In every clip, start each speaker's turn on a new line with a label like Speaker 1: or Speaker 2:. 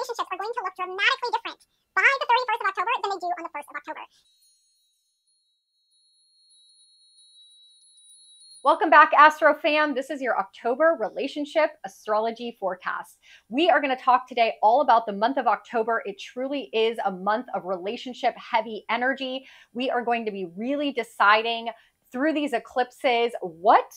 Speaker 1: relationships are going to look dramatically different by the 31st of October than they do on the 1st of October.
Speaker 2: Welcome back, Astro fam. This is your October relationship astrology forecast. We are going to talk today all about the month of October. It truly is a month of relationship heavy energy. We are going to be really deciding through these eclipses what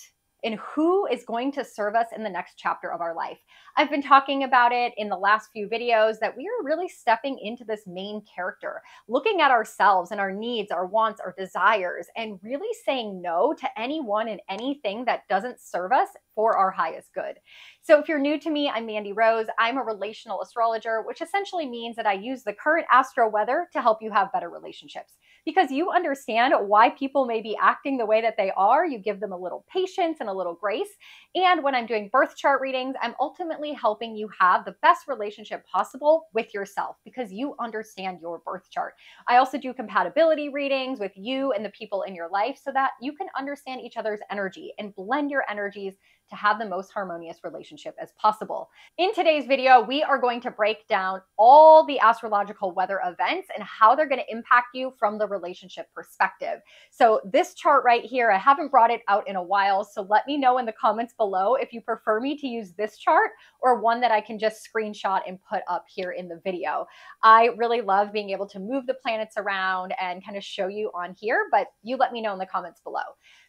Speaker 2: and who is going to serve us in the next chapter of our life. I've been talking about it in the last few videos that we are really stepping into this main character, looking at ourselves and our needs, our wants, our desires, and really saying no to anyone and anything that doesn't serve us for our highest good. So if you're new to me, I'm Mandy Rose. I'm a relational astrologer, which essentially means that I use the current astro weather to help you have better relationships. Because you understand why people may be acting the way that they are, you give them a little patience and a little grace. And when I'm doing birth chart readings, I'm ultimately helping you have the best relationship possible with yourself because you understand your birth chart. I also do compatibility readings with you and the people in your life so that you can understand each other's energy and blend your energies to have the most harmonious relationship as possible. In today's video, we are going to break down all the astrological weather events and how they're going to impact you from the relationship perspective. So this chart right here, I haven't brought it out in a while, so let me know in the comments below if you prefer me to use this chart or one that I can just screenshot and put up here in the video. I really love being able to move the planets around and kind of show you on here, but you let me know in the comments below.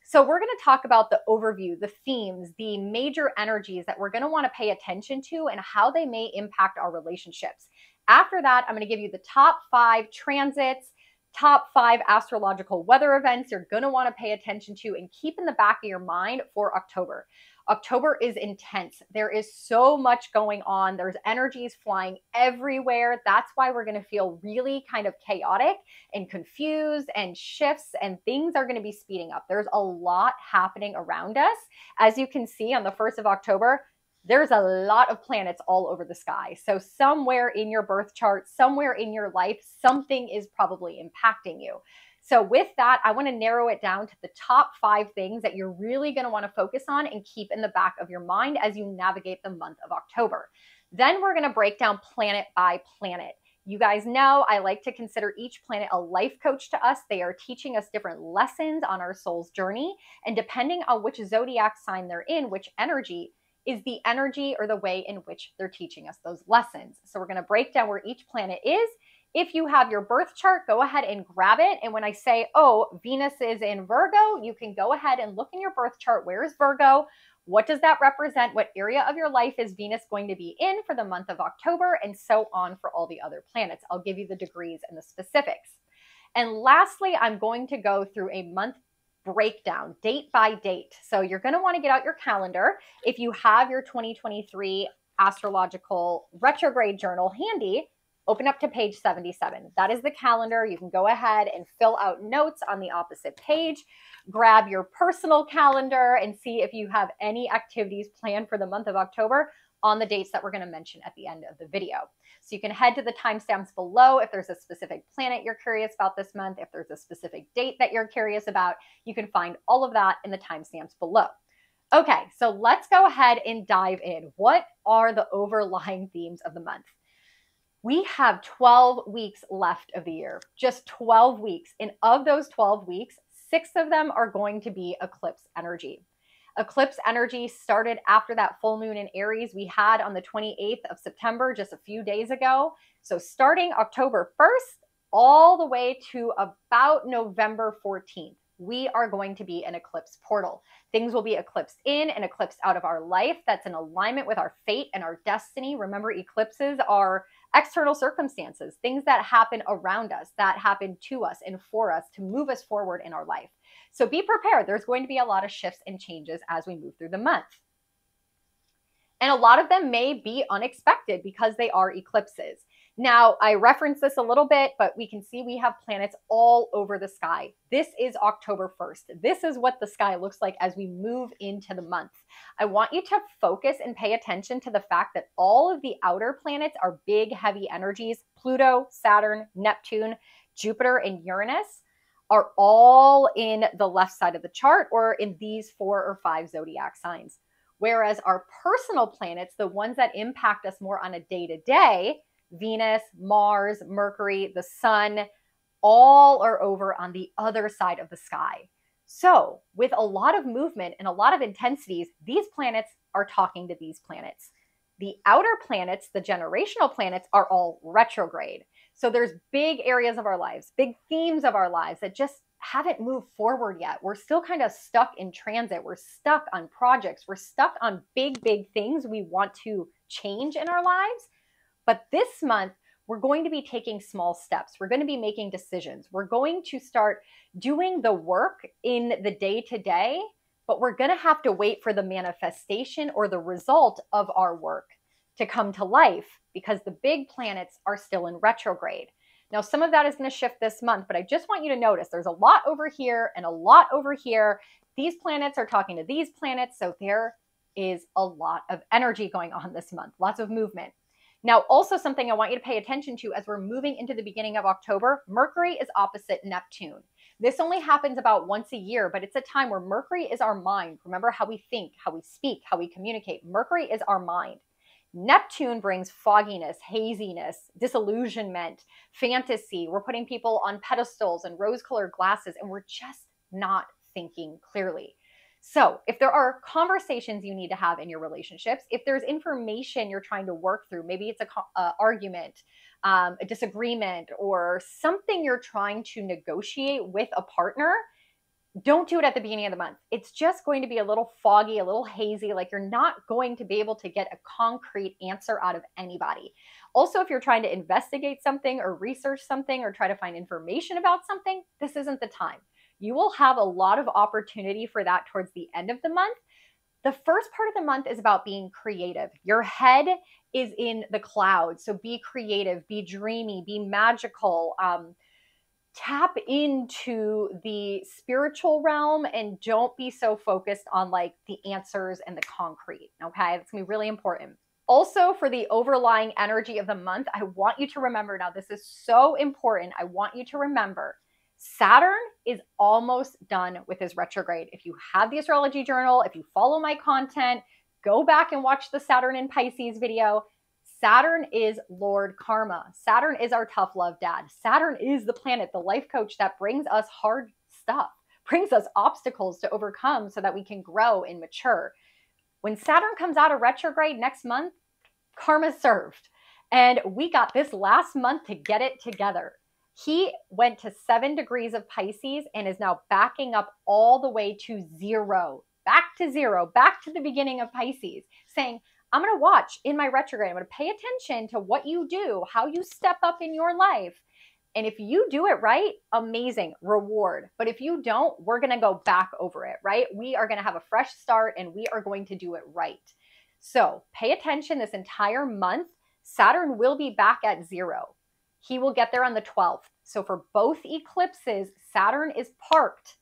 Speaker 2: So we're going to talk about the overview, the themes, the major energies that we're going to want to pay attention to and how they may impact our relationships. After that, I'm going to give you the top 5 transits, top 5 astrological weather events you're going to want to pay attention to and keep in the back of your mind for October. October is intense. There is so much going on. There's energies flying everywhere. That's why we're going to feel really kind of chaotic and confused and shifts and things are going to be speeding up. There's a lot happening around us. As you can see on the 1st of October, there's a lot of planets all over the sky. So somewhere in your birth chart, somewhere in your life, something is probably impacting you. So with that, I want to narrow it down to the top 5 things that you're really going to want to focus on and keep in the back of your mind as you navigate the month of October. Then we're going to break down planet by planet. You guys know I like to consider each planet a life coach to us. They are teaching us different lessons on our soul's journey. And depending on which zodiac sign they're in, which energy is the energy or the way in which they're teaching us those lessons. So we're going to break down where each planet is. If you have your birth chart, go ahead and grab it. And when I say, oh, Venus is in Virgo, you can go ahead and look in your birth chart. Where is Virgo? What does that represent? What area of your life is Venus going to be in for the month of October? And so on for all the other planets. I'll give you the degrees and the specifics. And lastly, I'm going to go through a month breakdown, date by date. So you're going to want to get out your calendar. If you have your 2023 astrological retrograde journal handy, open up to page 77. That is the calendar. You can go ahead and fill out notes on the opposite page. Grab your personal calendar and see if you have any activities planned for the month of October on the dates that we're going to mention at the end of the video. So you can head to the timestamps below if there's a specific planet you're curious about this month, if there's a specific date that you're curious about, you can find all of that in the timestamps below. Okay, so let's go ahead and dive in. What are the overlying themes of the month? We have 12 weeks left of the year, just 12 weeks. And of those 12 weeks, 6 of them are going to be eclipse energy. Eclipse energy started after that full moon in Aries we had on the 28th of September, just a few days ago. So starting October 1st, all the way to about November 14th, we are going to be an eclipse portal. Things will be eclipsed in and eclipsed out of our life. That's in alignment with our fate and our destiny. Remember, eclipses are external circumstances, things that happen around us, that happen to us and for us to move us forward in our life. So be prepared. There's going to be a lot of shifts and changes as we move through the month. And a lot of them may be unexpected because they are eclipses. Now, I referenced this a little bit, but we can see we have planets all over the sky. This is October 1st. This is what the sky looks like as we move into the month. I want you to focus and pay attention to the fact that all of the outer planets are big, heavy energies. Pluto, Saturn, Neptune, Jupiter, and Uranus are all in the left side of the chart or in these 4 or 5 zodiac signs. Whereas our personal planets, the ones that impact us more on a day-to-day, Venus, Mars, Mercury, the sun, all are over on the other side of the sky. So with a lot of movement and a lot of intensities, these planets are talking to these planets. The outer planets, the generational planets, are all retrograde. So there's big areas of our lives, big themes of our lives that just haven't moved forward yet. We're still kind of stuck in transit. We're stuck on projects. We're stuck on big, big things we want to change in our lives. But this month, we're going to be taking small steps. We're going to be making decisions. We're going to start doing the work in the day-to-day, but we're going to have to wait for the manifestation or the result of our work to come to life because the big planets are still in retrograde. Now, some of that is going to shift this month, but I just want you to notice there's a lot over here and a lot over here. These planets are talking to these planets, so there is a lot of energy going on this month, lots of movement. Now, also something I want you to pay attention to as we're moving into the beginning of October, Mercury is opposite Neptune. This only happens about once a year, but it's a time where Mercury is our mind. Remember how we think, how we speak, how we communicate. Mercury is our mind. Neptune brings fogginess, haziness, disillusionment, fantasy. We're putting people on pedestals and rose-colored glasses, and we're just not thinking clearly. So if there are conversations you need to have in your relationships, if there's information you're trying to work through, maybe it's an argument, a disagreement, or something you're trying to negotiate with a partner, don't do it at the beginning of the month. It's just going to be a little foggy, a little hazy, like you're not going to be able to get a concrete answer out of anybody. Also, if you're trying to investigate something or research something or try to find information about something, this isn't the time. You will have a lot of opportunity for that towards the end of the month. The first part of the month is about being creative. Your head is in the clouds, so be creative, be dreamy, be magical. Tap into the spiritual realm and don't be so focused on like the answers and the concrete, okay? That's gonna be really important. Also, for the overlying energy of the month, I want you to remember, now this is so important, I want you to remember, Saturn is almost done with his retrograde. If you have the astrology journal, if you follow my content, go back and watch the Saturn in Pisces video. Saturn is Lord Karma. Saturn is our tough love dad. Saturn is the planet, the life coach that brings us hard stuff, brings us obstacles to overcome so that we can grow and mature. When Saturn comes out of retrograde next month, karma's served. And we got this last month to get it together. He went to 7 degrees of Pisces and is now backing up all the way to zero, back to the beginning of Pisces, saying, I'm going to watch in my retrograde. I'm going to pay attention to what you do, how you step up in your life. And if you do it right, amazing, reward. But if you don't, we're going to go back over it, right? We are going to have a fresh start and we are going to do it right. So pay attention this entire month. Saturn will be back at zero. He will get there on the 12th. So for both eclipses, Saturn is parked,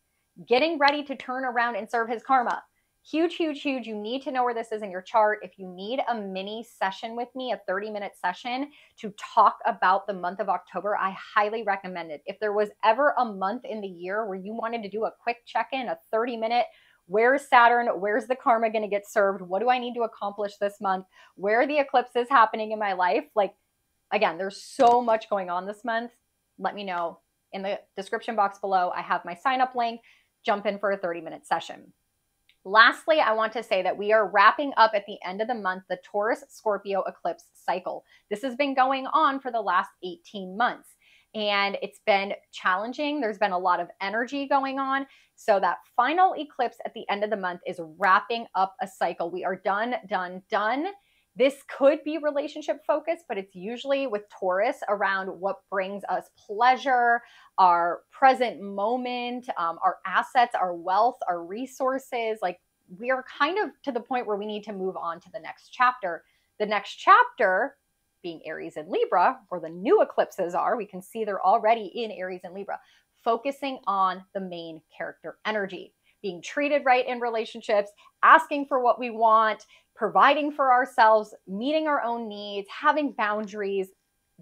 Speaker 2: getting ready to turn around and serve his karma. Huge, huge, huge. You need to know where this is in your chart. If you need a mini session with me, a 30-minute session to talk about the month of October, I highly recommend it. If there was ever a month in the year where you wanted to do a quick check-in, a 30-minute, where's Saturn? Where's the karma going to get served? What do I need to accomplish this month? Where are the eclipses happening in my life? Like, again, there's so much going on this month. Let me know. In the description box below, I have my sign-up link. Jump in for a 30-minute session. Lastly, I want to say that we are wrapping up at the end of the month the Taurus-Scorpio eclipse cycle. This has been going on for the last 18 months, and it's been challenging. There's been a lot of energy going on. So that final eclipse at the end of the month is wrapping up a cycle. We are done, done, done. This could be relationship focused, but it's usually with Taurus around what brings us pleasure, our present moment, our assets, our wealth, our resources. Like, we are kind of to the point where we need to move on to the next chapter. The next chapter being Aries and Libra, where the new eclipses are. We can see they're already in Aries and Libra, focusing on the main character energy, being treated right in relationships, asking for what we want, providing for ourselves, meeting our own needs, having boundaries.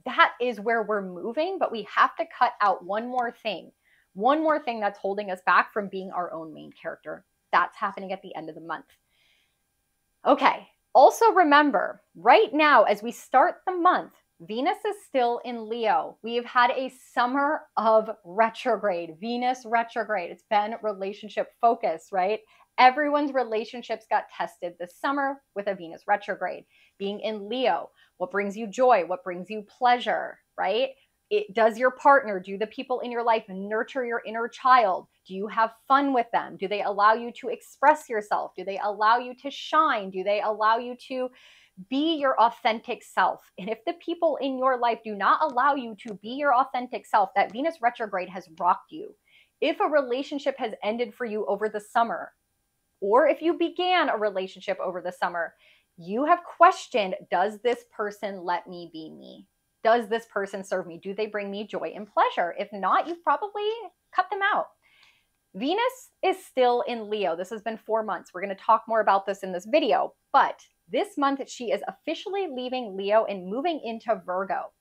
Speaker 2: That is where we're moving, but we have to cut out one more thing that's holding us back from being our own main character. That's happening at the end of the month. Okay. Also remember, right now, as we start the month, Venus is still in Leo. We've had a summer of retrograde, Venus retrograde. It's been relationship focused, right? Everyone's relationships got tested this summer with a Venus retrograde. Being in Leo, what brings you joy? What brings you pleasure, right? Does your partner, do the people in your life nurture your inner child? Do you have fun with them? Do they allow you to express yourself? Do they allow you to shine? Do they allow you to be your authentic self? And if the people in your life do not allow you to be your authentic self, that Venus retrograde has rocked you. If a relationship has ended for you over the summer, or if you began a relationship over the summer, you have questioned, does this person let me be me? Does this person serve me? Do they bring me joy and pleasure? If not, you've probably cut them out. Venus is still in Leo. This has been 4 months. We're going to talk more about this in this video, but this month she is officially leaving Leo and moving into Virgo.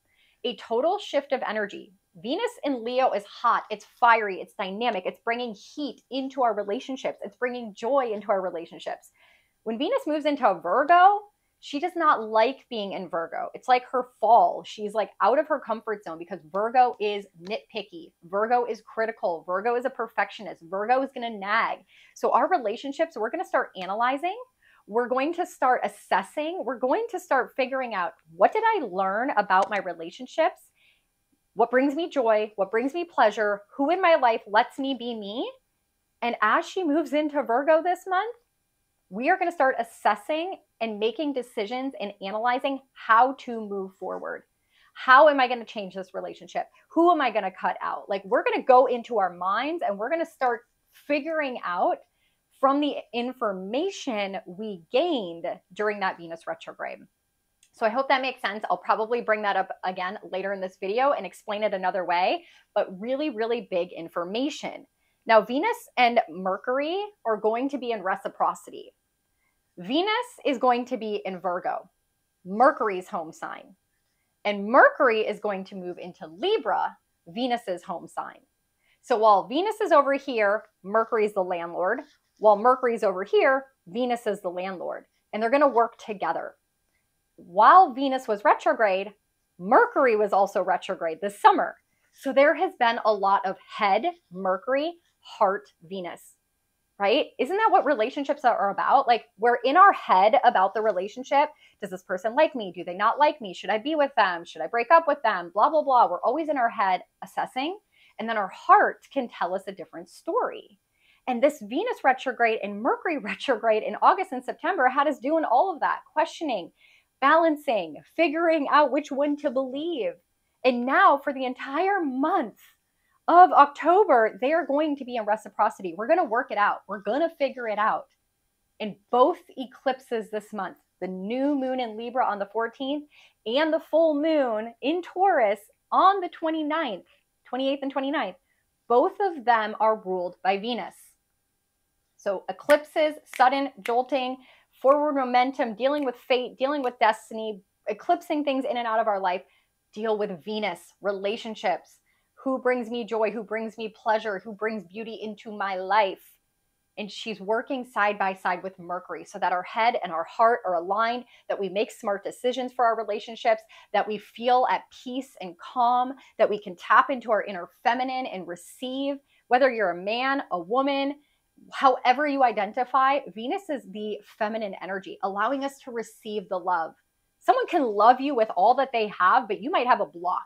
Speaker 2: A total shift of energy. Venus in Leo is hot, it's fiery, it's dynamic, it's bringing heat into our relationships, it's bringing joy into our relationships. When Venus moves into Virgo, she does not like being in Virgo. It's like her fall. She's like out of her comfort zone because Virgo is nitpicky. Virgo is critical. Virgo is a perfectionist. Virgo is going to nag. So our relationships, we're going to start analyzing. We're going to start assessing. We're going to start figuring out, what did I learn about my relationships? What brings me joy? What brings me pleasure? Who in my life lets me be me? And as she moves into Virgo this month, we are going to start assessing and making decisions and analyzing how to move forward. How am I going to change this relationship? Who am I going to cut out? Like, we're going to go into our minds and we're going to start figuring out from the information we gained during that Venus retrograde. So I hope that makes sense. I'll probably bring that up again later in this video and explain it another way, but really, really big information. Now, Venus and Mercury are going to be in reciprocity. Venus is going to be in Virgo, Mercury's home sign. And Mercury is going to move into Libra, Venus's home sign. So while Venus is over here, Mercury is the landlord. While Mercury is over here, Venus is the landlord. And they're going to work together. While Venus was retrograde, Mercury was also retrograde this summer. So there has been a lot of head Mercury, heart Venus, right? Isn't that what relationships are about? Like, we're in our head about the relationship. Does this person like me? Do they not like me? Should I be with them? Should I break up with them? Blah, blah, blah. We're always in our head assessing. And then our heart can tell us a different story. And this Venus retrograde and Mercury retrograde in August and September had us doing all of that, questioning, balancing, figuring out which one to believe. And now for the entire month of October, they are going to be in reciprocity. We're going to work it out. We're going to figure it out. And both eclipses this month, the new moon in Libra on the 14th and the full moon in Taurus on the 29th, 28th and 29th, both of them are ruled by Venus. So eclipses, sudden, jolting, forward momentum, dealing with fate, dealing with destiny, eclipsing things in and out of our life, deal with Venus, relationships, who brings me joy, who brings me pleasure, who brings beauty into my life. And she's working side by side with Mercury so that our head and our heart are aligned, that we make smart decisions for our relationships, that we feel at peace and calm, that we can tap into our inner feminine and receive, whether you're a man, a woman, however you identify. Venus is the feminine energy, allowing us to receive the love. Someone can love you with all that they have, but you might have a block.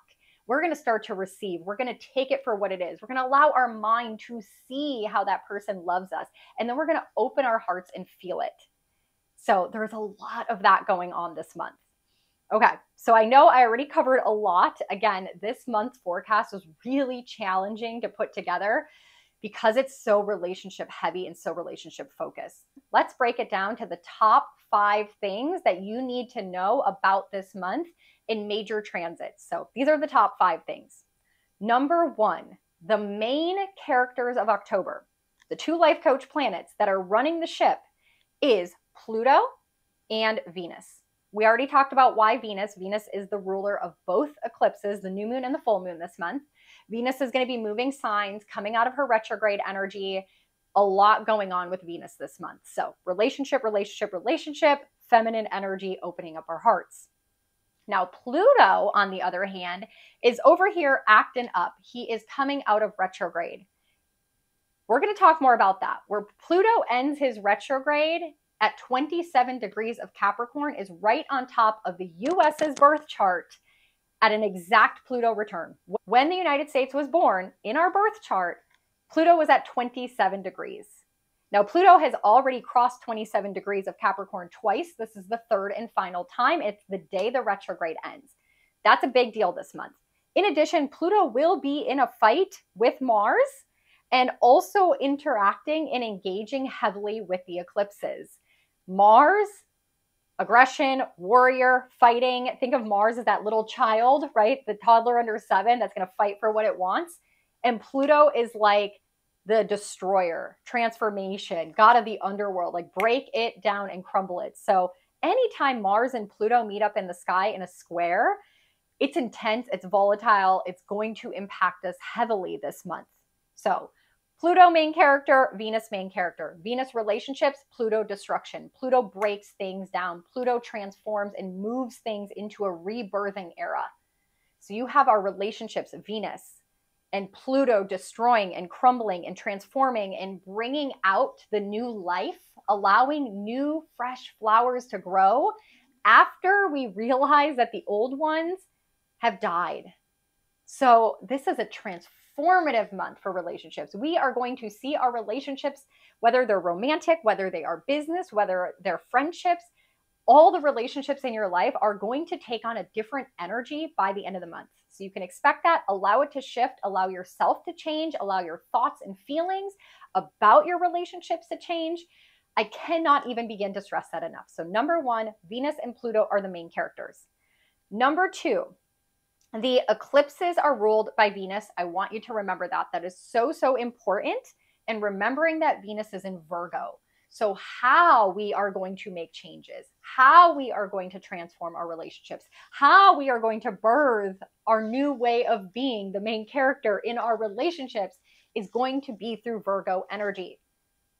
Speaker 2: We're going to start to receive. We're going to take it for what it is. We're going to allow our mind to see how that person loves us. And then we're going to open our hearts and feel it. So there's a lot of that going on this month. Okay, so I know I already covered a lot. Again, this month's forecast was really challenging to put together because it's so relationship heavy and so relationship focused. Let's break it down to the top 5 things that you need to know about this month in major transits. So these are the top 5 things. Number 1, the main characters of October, the 2 life coach planets that are running the ship, is Pluto and Venus. We already talked about why Venus. Venus is the ruler of both eclipses, the new moon and the full moon this month. Venus is going to be moving signs, coming out of her retrograde energy. A lot going on with Venus this month. So relationship, relationship, relationship, feminine energy, opening up our hearts. Now, Pluto, on the other hand, is over here acting up. He is coming out of retrograde. We're going to talk more about that. Where Pluto ends his retrograde at 27 degrees of Capricorn is right on top of the US's birth chart at an exact Pluto return. When the United States was born, in our birth chart, Pluto was at 27 degrees. Now, Pluto has already crossed 27 degrees of Capricorn twice. This is the third and final time. It's the day the retrograde ends. That's a big deal this month. In addition, Pluto will be in a fight with Mars and also interacting and engaging heavily with the eclipses. Mars, aggression, warrior, fighting. Think of Mars as that little child, right? The toddler under 7 that's going to fight for what it wants. And Pluto is like the destroyer, transformation, god of the underworld, like break it down and crumble it. So anytime Mars and Pluto meet up in the sky in a square, it's intense, it's volatile, it's going to impact us heavily this month. So Pluto main character, Venus main character. Venus relationships, Pluto destruction. Pluto breaks things down. Pluto transforms and moves things into a rebirthing era. So you have our relationships, Venus and Pluto destroying and crumbling and transforming and bringing out the new life, allowing new fresh flowers to grow after we realize that the old ones have died. So this is a transformative month for relationships. We are going to see our relationships, whether they're romantic, whether they are business, whether they're friendships, all the relationships in your life are going to take on a different energy by the end of the month. So you can expect that, allow it to shift, allow yourself to change, allow your thoughts and feelings about your relationships to change. I cannot even begin to stress that enough. So number 1, Venus and Pluto are the main characters. Number 2, the eclipses are ruled by Venus. I want you to remember that. That is so, so important. And remembering that Venus is in Virgo. So how we are going to make changes, how we are going to transform our relationships, how we are going to birth our new way of being the main character in our relationships is going to be through Virgo energy.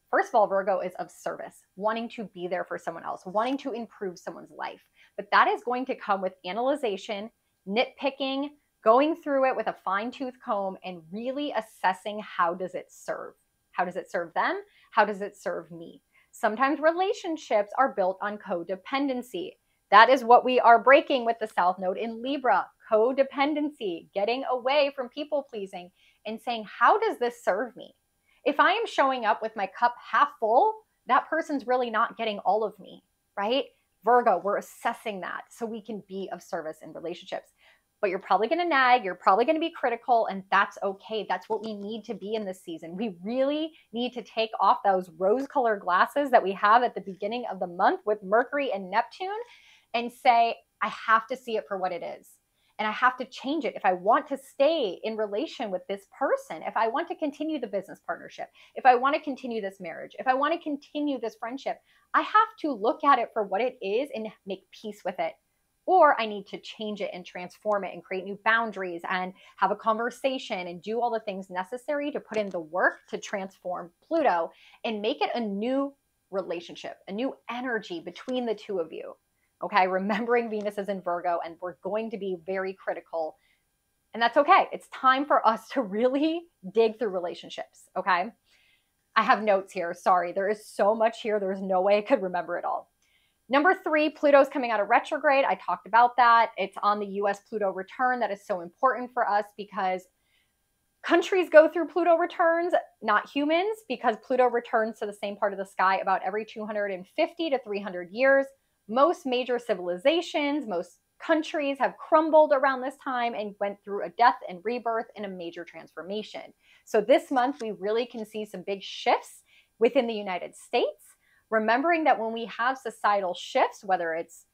Speaker 2: First of all, Virgo is of service, wanting to be there for someone else, wanting to improve someone's life. But that is going to come with analyzation, nitpicking, going through it with a fine-tooth comb and really assessing how does it serve. How does it serve them? How does it serve me? Sometimes relationships are built on codependency. That is what we are breaking with the South Node in Libra. Codependency, getting away from people pleasing and saying, how does this serve me? If I am showing up with my cup half full, that person's really not getting all of me, right? Virgo, we're assessing that so we can be of service in relationships. But you're probably going to nag, you're probably going to be critical, and that's okay. That's what we need to be in this season. We really need to take off those rose-colored glasses that we have at the beginning of the month with Mercury and Neptune and say, I have to see it for what it is. And I have to change it if I want to stay in relation with this person, if I want to continue the business partnership, if I want to continue this marriage, if I want to continue this friendship, I have to look at it for what it is and make peace with it. Or I need to change it and transform it and create new boundaries and have a conversation and do all the things necessary to put in the work to transform Pluto and make it a new relationship, a new energy between the two of you. Okay, remembering Venus is in Virgo and we're going to be very critical. And that's okay. It's time for us to really dig through relationships. Okay, I have notes here. Sorry, there is so much here. There's no way I could remember it all. Number 3, Pluto's coming out of retrograde. I talked about that. It's on the US Pluto return. That is so important for us because countries go through Pluto returns, not humans, because Pluto returns to the same part of the sky about every 250 to 300 years. Most major civilizations, most countries have crumbled around this time and went through a death and rebirth and a major transformation. So this month, we really can see some big shifts within the United States. Remembering that when we have societal shifts, whether it's,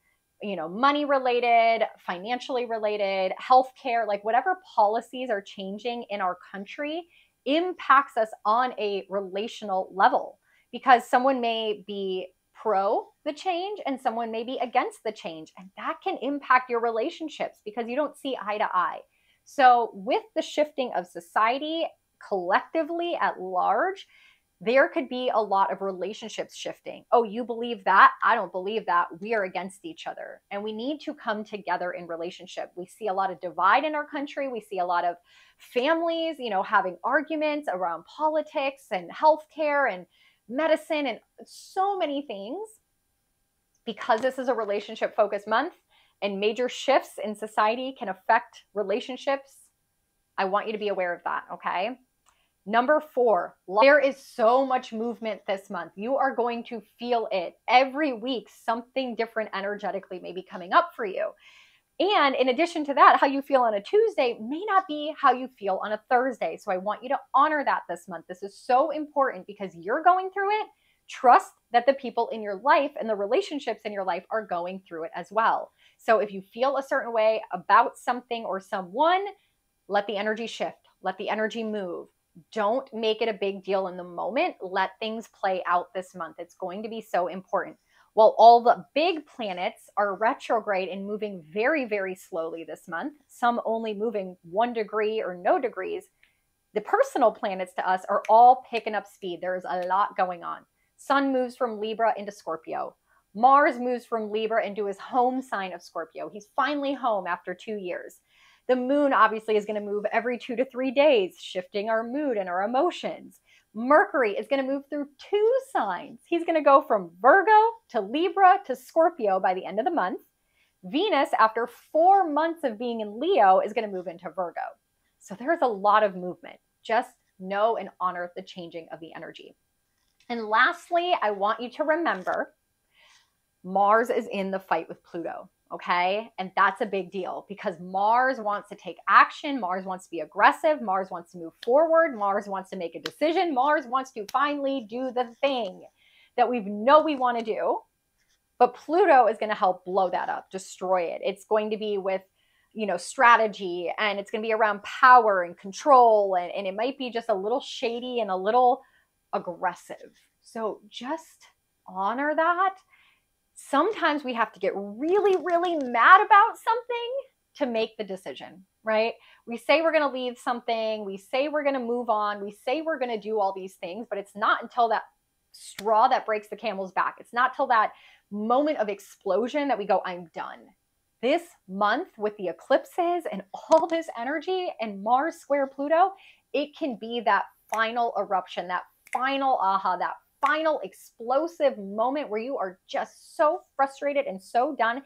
Speaker 2: money related, financially related, healthcare, like whatever policies are changing in our country impacts us on a relational level because someone may be pro the change and someone may be against the change. And that can impact your relationships because you don't see eye to eye. So with the shifting of society collectively at large, there could be a lot of relationships shifting. Oh, you believe that? I don't believe that. We are against each other. And we need to come together in relationship. We see a lot of divide in our country. We see a lot of families, having arguments around politics and healthcare and medicine and so many things. Because this is a relationship focused month and major shifts in society can affect relationships, I want you to be aware of that, okay? Number 4, there is so much movement this month. You are going to feel it. Every week, something different energetically may be coming up for you. And in addition to that, how you feel on a Tuesday may not be how you feel on a Thursday. So I want you to honor that this month. This is so important because you're going through it. Trust that the people in your life and the relationships in your life are going through it as well. So if you feel a certain way about something or someone, let the energy shift. Let the energy move. Don't make it a big deal in the moment. Let things play out this month. It's going to be so important. While all the big planets are retrograde and moving very, very slowly this month, some only moving 1 degree or no degrees, the personal planets to us are all picking up speed. There's a lot going on. Sun moves from Libra into Scorpio. Mars moves from Libra into his home sign of Scorpio. He's finally home after 2 years. The moon obviously is going to move every 2 to 3 days, shifting our mood and our emotions. Mercury is going to move through 2 signs. He's going to go from Virgo to Libra to Scorpio by the end of the month. Venus, after 4 months of being in Leo, is going to move into Virgo. So there's a lot of movement. Just know and honor the changing of the energy. And lastly, I want you to remember Mars is in the fight with Pluto. Okay. And that's a big deal because Mars wants to take action. Mars wants to be aggressive. Mars wants to move forward. Mars wants to make a decision. Mars wants to finally do the thing that we know we want to do. But Pluto is going to help blow that up, destroy it. It's going to be with, strategy, and it's going to be around power and control. And it might be just a little shady and a little aggressive. So just honor that. Sometimes we have to get really, really mad about something to make the decision, right? We say we're going to leave something. We say we're going to move on. We say we're going to do all these things, but it's not until that straw that breaks the camel's back. It's not till that moment of explosion that we go, I'm done. This month with the eclipses and all this energy and Mars square Pluto, it can be that final eruption, that final aha, that final explosive moment where you are just so frustrated and so done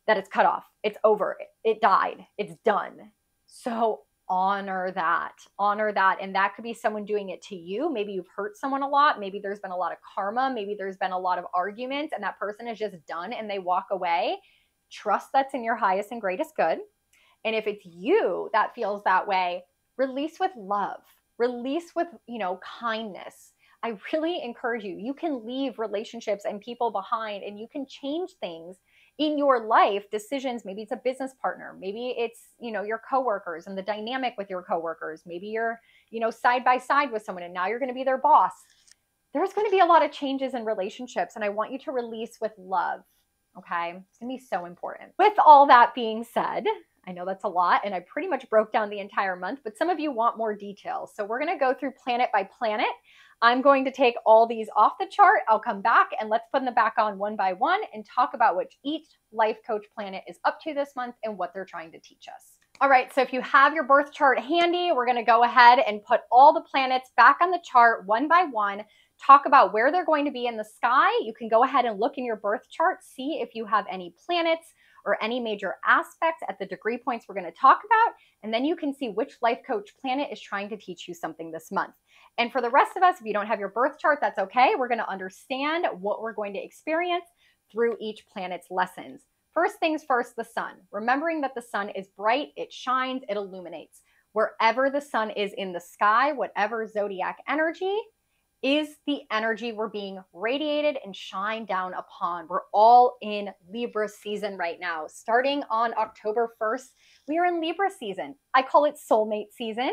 Speaker 2: that it's cut off. It's over. It died. It's done. So honor that. Honor that. And that could be someone doing it to you. Maybe you've hurt someone a lot. Maybe there's been a lot of karma. Maybe there's been a lot of arguments and that person is just done and they walk away. Trust that's in your highest and greatest good. And if it's you that feels that way, release with love. Release with, kindness. I really encourage you. You can leave relationships and people behind and you can change things in your life, decisions. Maybe it's a business partner. Maybe it's, your coworkers and the dynamic with your coworkers. Maybe you're, side by side with someone and now you're going to be their boss. There's going to be a lot of changes in relationships and I want you to release with love. Okay. It's going to be so important. With all that being said, I know that's a lot and I pretty much broke down the entire month, but some of you want more details. So we're going to go through planet by planet. I'm going to take all these off the chart. I'll come back and let's put them back on one by one and talk about what each life coach planet is up to this month and what they're trying to teach us. All right, so if you have your birth chart handy, we're going to go ahead and put all the planets back on the chart one by one, talk about where they're going to be in the sky. You can go ahead and look in your birth chart, see if you have any planets or any major aspects at the degree points we're going to talk about, and then you can see which life coach planet is trying to teach you something this month. And for the rest of us, if you don't have your birth chart, that's okay. We're going to understand what we're going to experience through each planet's lessons. First things first, the sun. Remembering that the sun is bright, it shines, it illuminates. Wherever the sun is in the sky, whatever zodiac energy is the energy we're being radiated and shined down upon. We're all in Libra season right now. Starting on October 1st, we are in Libra season. I call it soulmate season.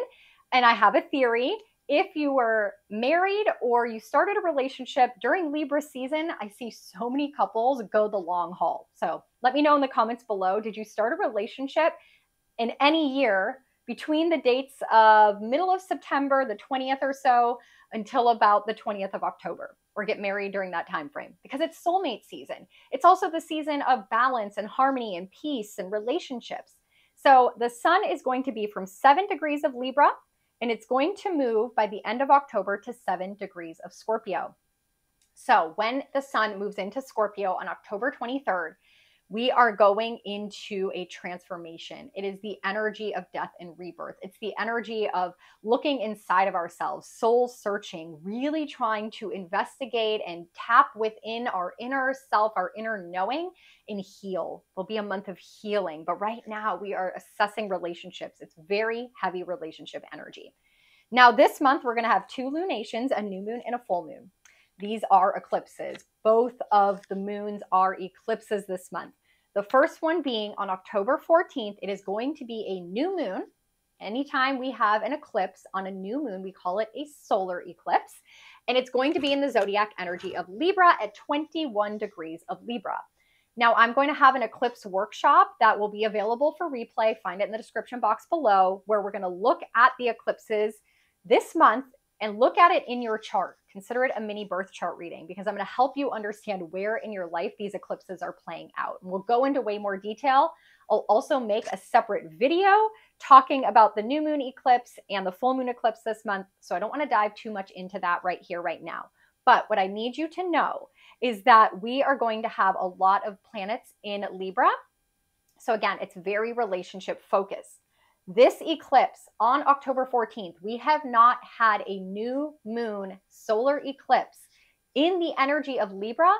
Speaker 2: And I have a theory. If you were married or you started a relationship during Libra season, I see so many couples go the long haul. So let me know in the comments below, did you start a relationship in any year between the dates of middle of September, the 20th or so, until about the 20th of October, or get married during that time frame, because it's soulmate season. It's also the season of balance and harmony and peace and relationships. So the sun is going to be from 7 degrees of Libra, and it's going to move by the end of October to 7 degrees of Scorpio. So when the sun moves into Scorpio on October 23rd, we are going into a transformation. It is the energy of death and rebirth. It's the energy of looking inside of ourselves, soul searching, really trying to investigate and tap within our inner self, our inner knowing, and heal. It'll be a month of healing. But right now we are assessing relationships. It's very heavy relationship energy. Now this month we're going to have 2 lunations, a new moon and a full moon. These are eclipses. Both of the moons are eclipses this month. The first one being on October 14th, it is going to be a new moon. Anytime we have an eclipse on a new moon, we call it a solar eclipse. And it's going to be in the zodiac energy of Libra at 21 degrees of Libra. Now, I'm going to have an eclipse workshop that will be available for replay. Find it in the description box below, where we're going to look at the eclipses this month and look at it in your chart. Consider it a mini birth chart reading, because I'm going to help you understand where in your life these eclipses are playing out. And we'll go into way more detail. I'll also make a separate video talking about the new moon eclipse and the full moon eclipse this month. So I don't want to dive too much into that right here, right now. But what I need you to know is that we are going to have a lot of planets in Libra. So again, it's very relationship focused. This eclipse on October 14th, we have not had a new moon solar eclipse in the energy of Libra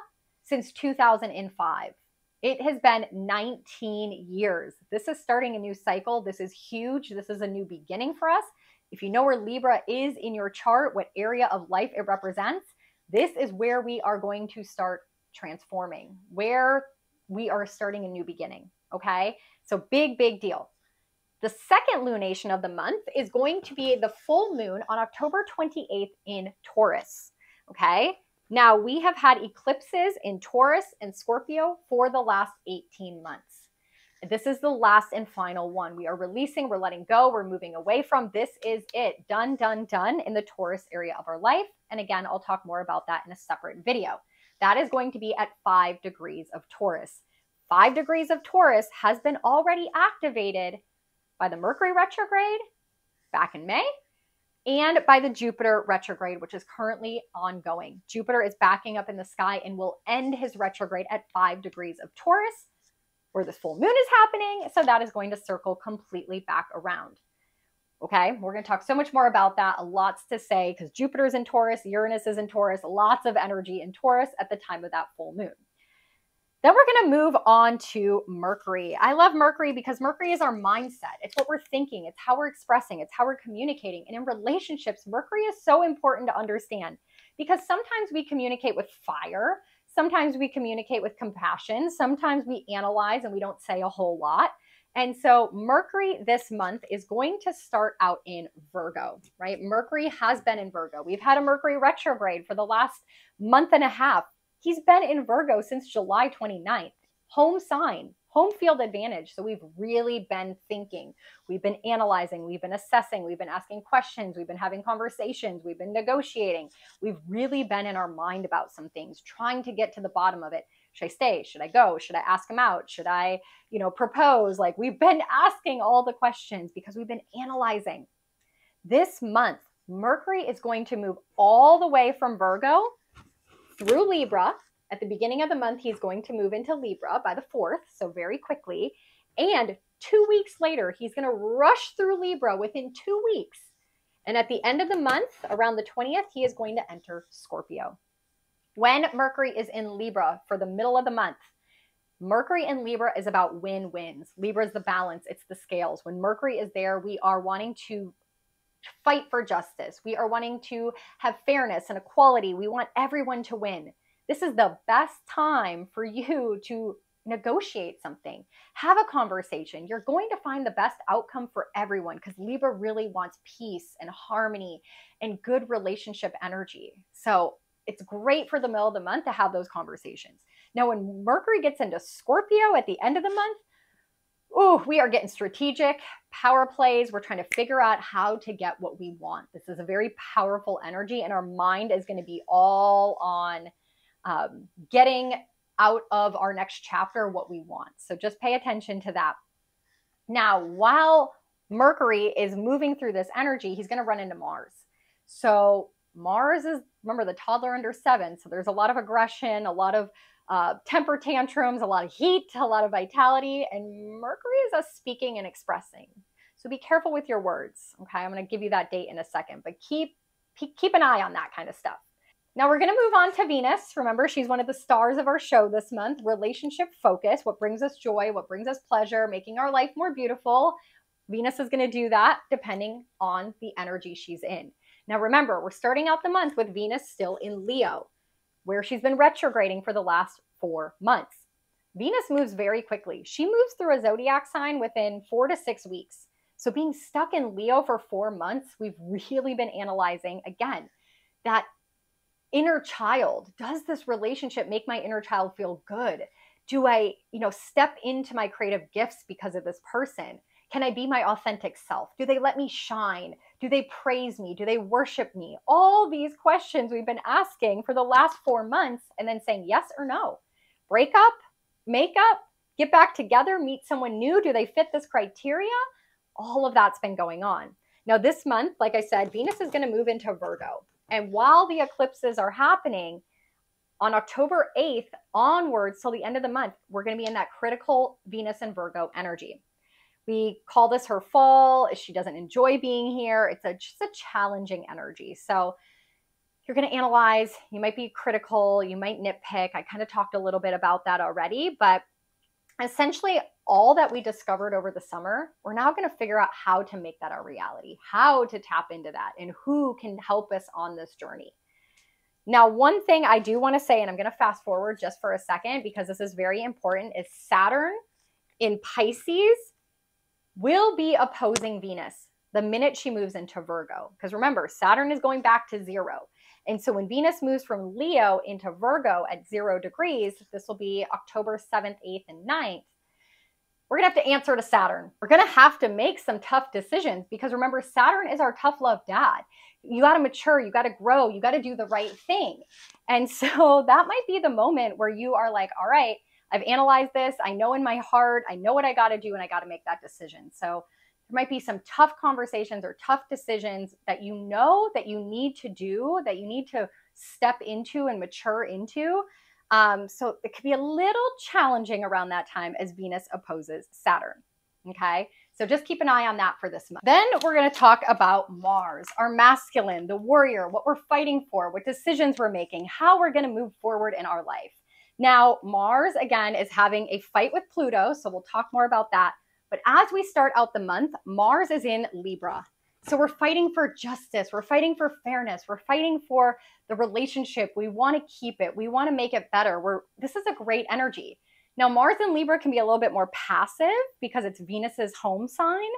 Speaker 2: since 2005. It has been 19 years. This is starting a new cycle. This is huge. This is a new beginning for us. If you know where Libra is in your chart, what area of life it represents, this is where we are going to start transforming, where we are starting a new beginning, okay? So big, big deal. The second lunation of the month is going to be the full moon on October 28th in Taurus, okay? Now, we have had eclipses in Taurus and Scorpio for the last 18 months. This is the last and final one. We are releasing, we're letting go, we're moving away from. This is it. Done, done, done in the Taurus area of our life. And again, I'll talk more about that in a separate video. That is going to be at 5 degrees of Taurus. 5 degrees of Taurus has been already activated by the Mercury retrograde back in May, and by the Jupiter retrograde, which is currently ongoing. Jupiter is backing up in the sky and will end his retrograde at 5 degrees of Taurus, where the full moon is happening. So that is going to circle completely back around. Okay, we're going to talk so much more about that. Lots to say, because Jupiter is in Taurus, Uranus is in Taurus, lots of energy in Taurus at the time of that full moon. Then we're going to move on to Mercury. I love Mercury because Mercury is our mindset. It's what we're thinking. It's how we're expressing. It's how we're communicating. And in relationships, Mercury is so important to understand, because sometimes we communicate with fire. Sometimes we communicate with compassion. Sometimes we analyze and we don't say a whole lot. And so Mercury this month is going to start out in Virgo, right? Mercury has been in Virgo. We've had a Mercury retrograde for the last month and a half. He's been in Virgo since July 29th. Home sign, home field advantage. So we've really been thinking. We've been analyzing. We've been assessing. We've been asking questions. We've been having conversations. We've been negotiating. We've really been in our mind about some things, trying to get to the bottom of it. Should I stay? Should I go? Should I ask him out? Should I, propose? Like, we've been asking all the questions because we've been analyzing. This month, Mercury is going to move all the way from Virgo through Libra. At the beginning of the month, he's going to move into Libra by the 4th, so very quickly. And 2 weeks later, he's going to rush through Libra within 2 weeks. And at the end of the month, around the 20th, he is going to enter Scorpio. When Mercury is in Libra for the middle of the month, Mercury in Libra is about win-wins. Libra is the balance. It's the scales. When Mercury is there, we are wanting to fight for justice. We are wanting to have fairness and equality. We want everyone to win. This is the best time for you to negotiate something. Have a conversation. You're going to find the best outcome for everyone, because Libra really wants peace and harmony and good relationship energy. So it's great for the middle of the month to have those conversations. Now, when Mercury gets into Scorpio at the end of the month, Ooh, we are getting strategic, power plays. We're trying to figure out how to get what we want. This is a very powerful energy, and our mind is going to be all on getting out of our next chapter what we want. So just pay attention to that. Now, while Mercury is moving through this energy, he's going to run into Mars. So Mars is, remember, the toddler under 7. So there's a lot of aggression, a lot of temper tantrums, a lot of heat, a lot of vitality, and Mercury is us speaking and expressing. So be careful with your words. Okay, I'm going to give you that date in a second, but keep an eye on that kind of stuff. Now we're going to move on to Venus. Remember, she's one of the stars of our show this month. Relationship focus, what brings us joy, what brings us pleasure, making our life more beautiful. Venus is going to do that depending on the energy she's in. Now remember, we're starting out the month with Venus still in Leo, where she's been retrograding for the last 4 months. Venus moves very quickly. She moves through a zodiac sign within 4 to 6 weeks. So being stuck in Leo for 4 months, we've really been analyzing, again, that inner child. Does this relationship make my inner child feel good? Do I, step into my creative gifts because of this person? Can I be my authentic self? Do they let me shine? Do they praise me? Do they worship me? All these questions we've been asking for the last 4 months and then saying yes or no. Break up, make up, get back together, meet someone new. Do they fit this criteria? All of that's been going on. Now this month, like I said, Venus is going to move into Virgo. And while the eclipses are happening, on October 8th onwards till the end of the month, we're going to be in that critical Venus and Virgo energy. We call this her fall. She doesn't enjoy being here. It's just a challenging energy. So you're going to analyze. You might be critical. You might nitpick. I kind of talked a little bit about that already. But essentially, all that we discovered over the summer, we're now going to figure out how to make that our reality, how to tap into that, and who can help us on this journey. Now, one thing I do want to say, and I'm going to fast forward just for a second because this is very important, is Saturn in Pisces will be opposing Venus the minute she moves into Virgo. Because remember, Saturn is going back to 0. And so when Venus moves from Leo into Virgo at 0 degrees, this will be October 7th, 8th, and 9th, we're going to have to answer to Saturn. We're going to have to make some tough decisions because remember, Saturn is our tough love dad. You got to mature, you got to grow, you got to do the right thing. And so that might be the moment where you are like, all right, I've analyzed this. I know in my heart, I know what I got to do and I got to make that decision. So there might be some tough conversations or tough decisions that you know that you need to do, that you need to step into and mature into. So it could be a little challenging around that time as Venus opposes Saturn. Okay, so just keep an eye on that for this month. Then we're going to talk about Mars, our masculine, the warrior, what we're fighting for, what decisions we're making, how we're going to move forward in our life. Now, Mars, again, is having a fight with Pluto, so we'll talk more about that. But as we start out the month, Mars is in Libra. So we're fighting for justice. We're fighting for fairness. We're fighting for the relationship. We want to keep it. We want to make it better. This is a great energy. Now, Mars in Libra can be a little bit more passive because it's Venus's home sign,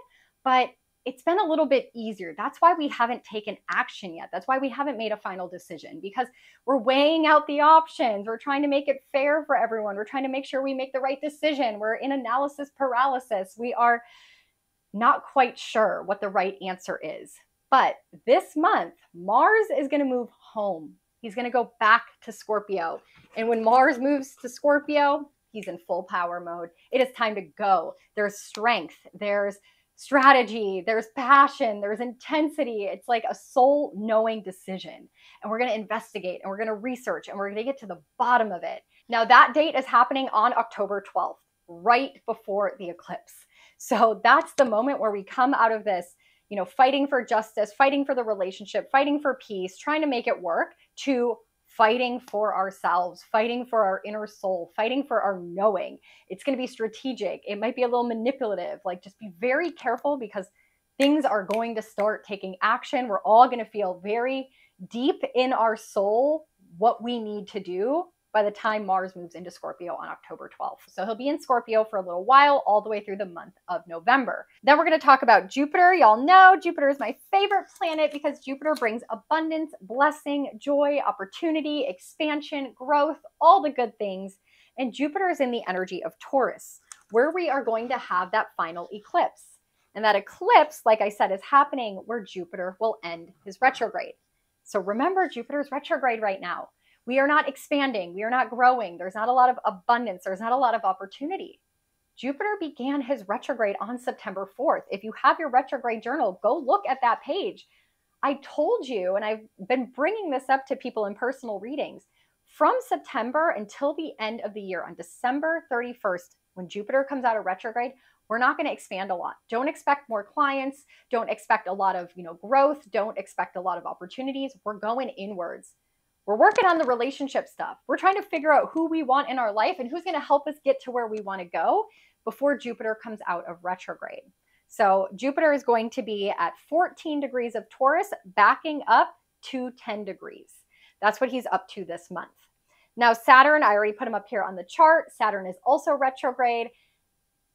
Speaker 2: but it's been a little bit easier. That's why we haven't taken action yet. That's why we haven't made a final decision because we're weighing out the options. We're trying to make it fair for everyone. We're trying to make sure we make the right decision. We're in analysis paralysis. We are not quite sure what the right answer is. But this month, Mars is going to move home. He's going to go back to Scorpio. And when Mars moves to Scorpio, he's in full power mode. It is time to go. There's strength. There's strategy. There's passion. There's intensity. It's like a soul-knowing decision. And we're going to investigate and we're going to research and we're going to get to the bottom of it. Now, that date is happening on October 12th, right before the eclipse. So that's the moment where we come out of this, fighting for justice, fighting for the relationship, fighting for peace, trying to make it work, to fighting for ourselves, fighting for our inner soul, fighting for our knowing. It's going to be strategic. It might be a little manipulative. Like, just be very careful because things are going to start taking action. We're all going to feel very deep in our soul what we need to do by the time Mars moves into Scorpio on October 12th. So he'll be in Scorpio for a little while, all the way through the month of November. Then we're going to talk about Jupiter. Y'all know Jupiter is my favorite planet because Jupiter brings abundance, blessing, joy, opportunity, expansion, growth, all the good things. And Jupiter is in the energy of Taurus, where we are going to have that final eclipse. And that eclipse, like I said, is happening where Jupiter will end his retrograde. So remember, Jupiter's retrograde right now. We are not expanding. We are not growing. There's not a lot of abundance. There's not a lot of opportunity. Jupiter began his retrograde on September 4th. If you have your retrograde journal, go look at that page. I told you, and I've been bringing this up to people in personal readings, from September until the end of the year, on December 31st, when Jupiter comes out of retrograde, we're not going to expand a lot. Don't expect more clients. Don't expect a lot of, growth. Don't expect a lot of opportunities. We're going inwards. We're working on the relationship stuff. We're trying to figure out who we want in our life and who's going to help us get to where we want to go before Jupiter comes out of retrograde. So Jupiter is going to be at 14 degrees of Taurus, backing up to 10 degrees. That's what he's up to this month. Now, Saturn, I already put him up here on the chart. Saturn is also retrograde.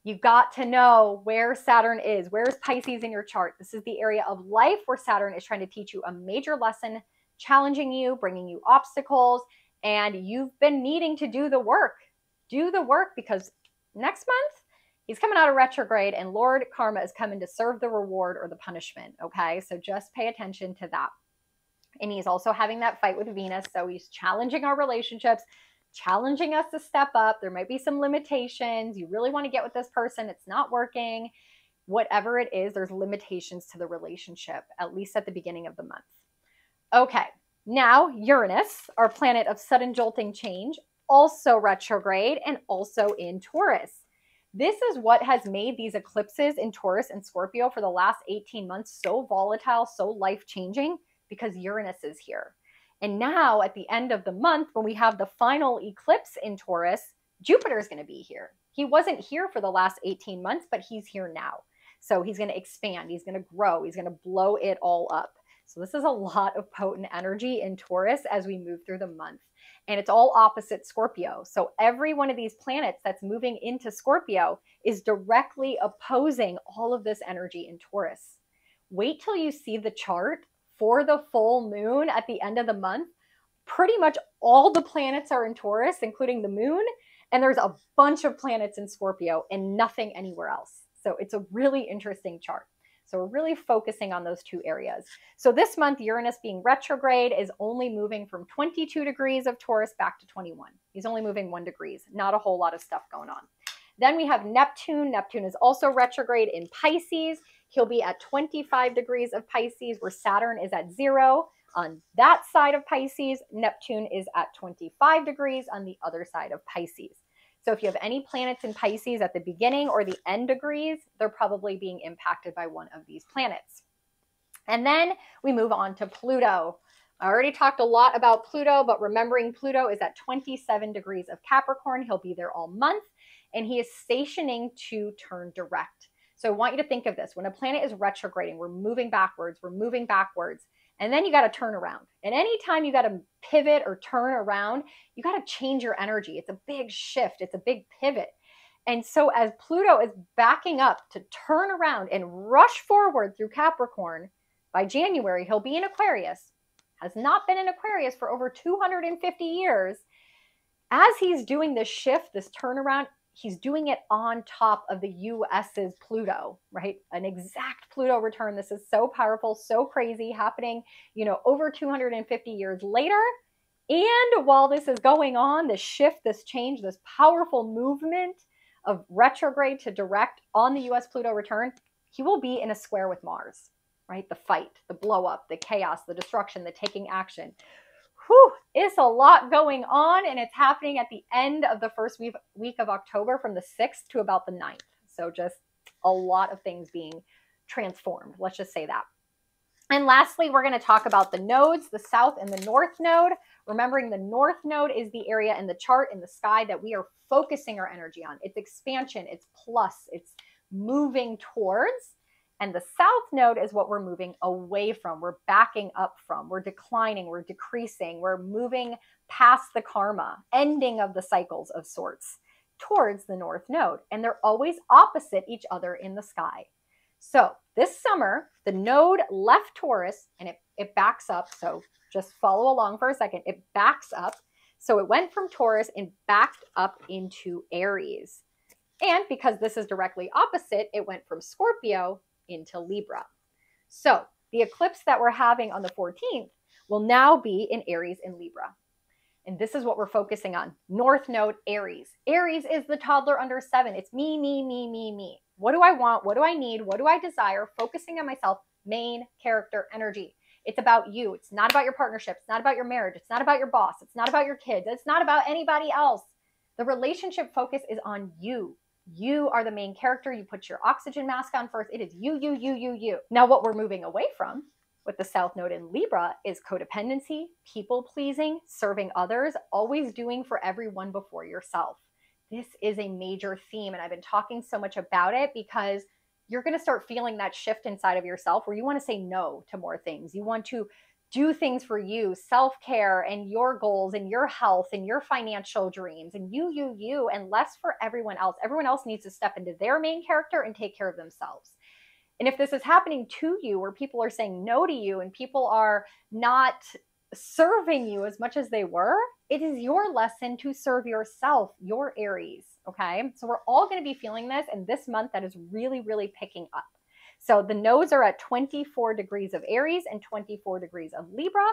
Speaker 2: You've got to know where Saturn is. Where's Pisces in your chart? This is the area of life where Saturn is trying to teach you a major lesson, challenging you, bringing you obstacles, and you've been needing to do the work. Do the work, because next month, he's coming out of retrograde and Lord Karma is coming to serve the reward or the punishment, okay? So just pay attention to that. And he's also having that fight with Venus, so he's challenging our relationships, challenging us to step up. There might be some limitations. You really want to get with this person. It's not working. Whatever it is, there's limitations to the relationship, at least at the beginning of the month. Okay, now Uranus, our planet of sudden jolting change, also retrograde and also in Taurus. This is what has made these eclipses in Taurus and Scorpio for the last 18 months so volatile, so life-changing, because Uranus is here. And now at the end of the month, when we have the final eclipse in Taurus, Jupiter is going to be here. He wasn't here for the last 18 months, but he's here now. So he's going to expand. He's going to grow. He's going to blow it all up. So this is a lot of potent energy in Taurus as we move through the month. And it's all opposite Scorpio. So every one of these planets that's moving into Scorpio is directly opposing all of this energy in Taurus. Wait till you see the chart for the full moon at the end of the month. Pretty much all the planets are in Taurus, including the moon, and there's a bunch of planets in Scorpio and nothing anywhere else. So it's a really interesting chart. So we're really focusing on those two areas. So this month, Uranus being retrograde is only moving from 22 degrees of Taurus back to 21. He's only moving 1 degree, not a whole lot of stuff going on. Then we have Neptune. Neptune is also retrograde in Pisces. He'll be at 25 degrees of Pisces, where Saturn is at 0. On that side of Pisces, Neptune is at 25 degrees on the other side of Pisces. So if you have any planets in Pisces at the beginning or the end degrees, they're probably being impacted by one of these planets. And then we move on to Pluto. I already talked a lot about Pluto, but remembering Pluto is at 27 degrees of Capricorn. He'll be there all month, and he is stationing to turn direct. So I want you to think of this. When a planet is retrograding, we're moving backwards, and then you got to turn around. And anytime you got to pivot or turn around, you got to change your energy. It's a big shift. It's a big pivot. And so as Pluto is backing up to turn around and rush forward through Capricorn, by January, he'll be in Aquarius. Has not been in Aquarius for over 250 years. As he's doing this shift, this turnaround, he's doing it on top of the US's Pluto, right? An exact Pluto return. This is so powerful, so crazy, happening, over 250 years later. And while this is going on, this shift, this change, this powerful movement of retrograde to direct on the US Pluto return, he will be in a square with Mars, right? The fight, the blow up, the chaos, the destruction, the taking action. Whew, it's a lot going on, and it's happening at the end of the first week of October, from the 6th to about the 9th. So just a lot of things being transformed. Let's just say that. And lastly, we're going to talk about the nodes, the south and the north node. Remembering the north node is the area in the chart, in the sky, that we are focusing our energy on. It's expansion, it's plus, it's moving towards. And the south node is what we're moving away from. We're backing up from. We're declining. We're decreasing. We're moving past the karma, ending of the cycles of sorts, towards the north node. And they're always opposite each other in the sky. So this summer, the node left Taurus and it backs up. So just follow along for a second. It backs up. So it went from Taurus and backed up into Aries. And because this is directly opposite, it went from Scorpio into Libra. So the eclipse that we're having on the 14th will now be in Aries and Libra. And this is what we're focusing on. North Node, Aries. Aries is the toddler under 7. It's me, me, me, me, me. What do I want? What do I need? What do I desire? Focusing on myself, main character energy. It's about you. It's not about your partnership. It's not about your marriage. It's not about your boss. It's not about your kids. It's not about anybody else. The relationship focus is on you. You are the main character. You put your oxygen mask on first. It is you, you, you, you, you. Now, what we're moving away from with the South Node in Libra is codependency, people pleasing, serving others, always doing for everyone before yourself. This is a major theme, and I've been talking so much about it because you're going to start feeling that shift inside of yourself where you want to say no to more things. You want to do things for you, self-care and your goals and your health and your financial dreams and you, and less for everyone else. Everyone else needs to step into their main character and take care of themselves. And if this is happening to you where people are saying no to you and people are not serving you as much as they were, it is your lesson to serve yourself, your Aries, okay? So we're all going to be feeling this, and this month that is really, really picking up. So the nodes are at 24 degrees of Aries and 24 degrees of Libra,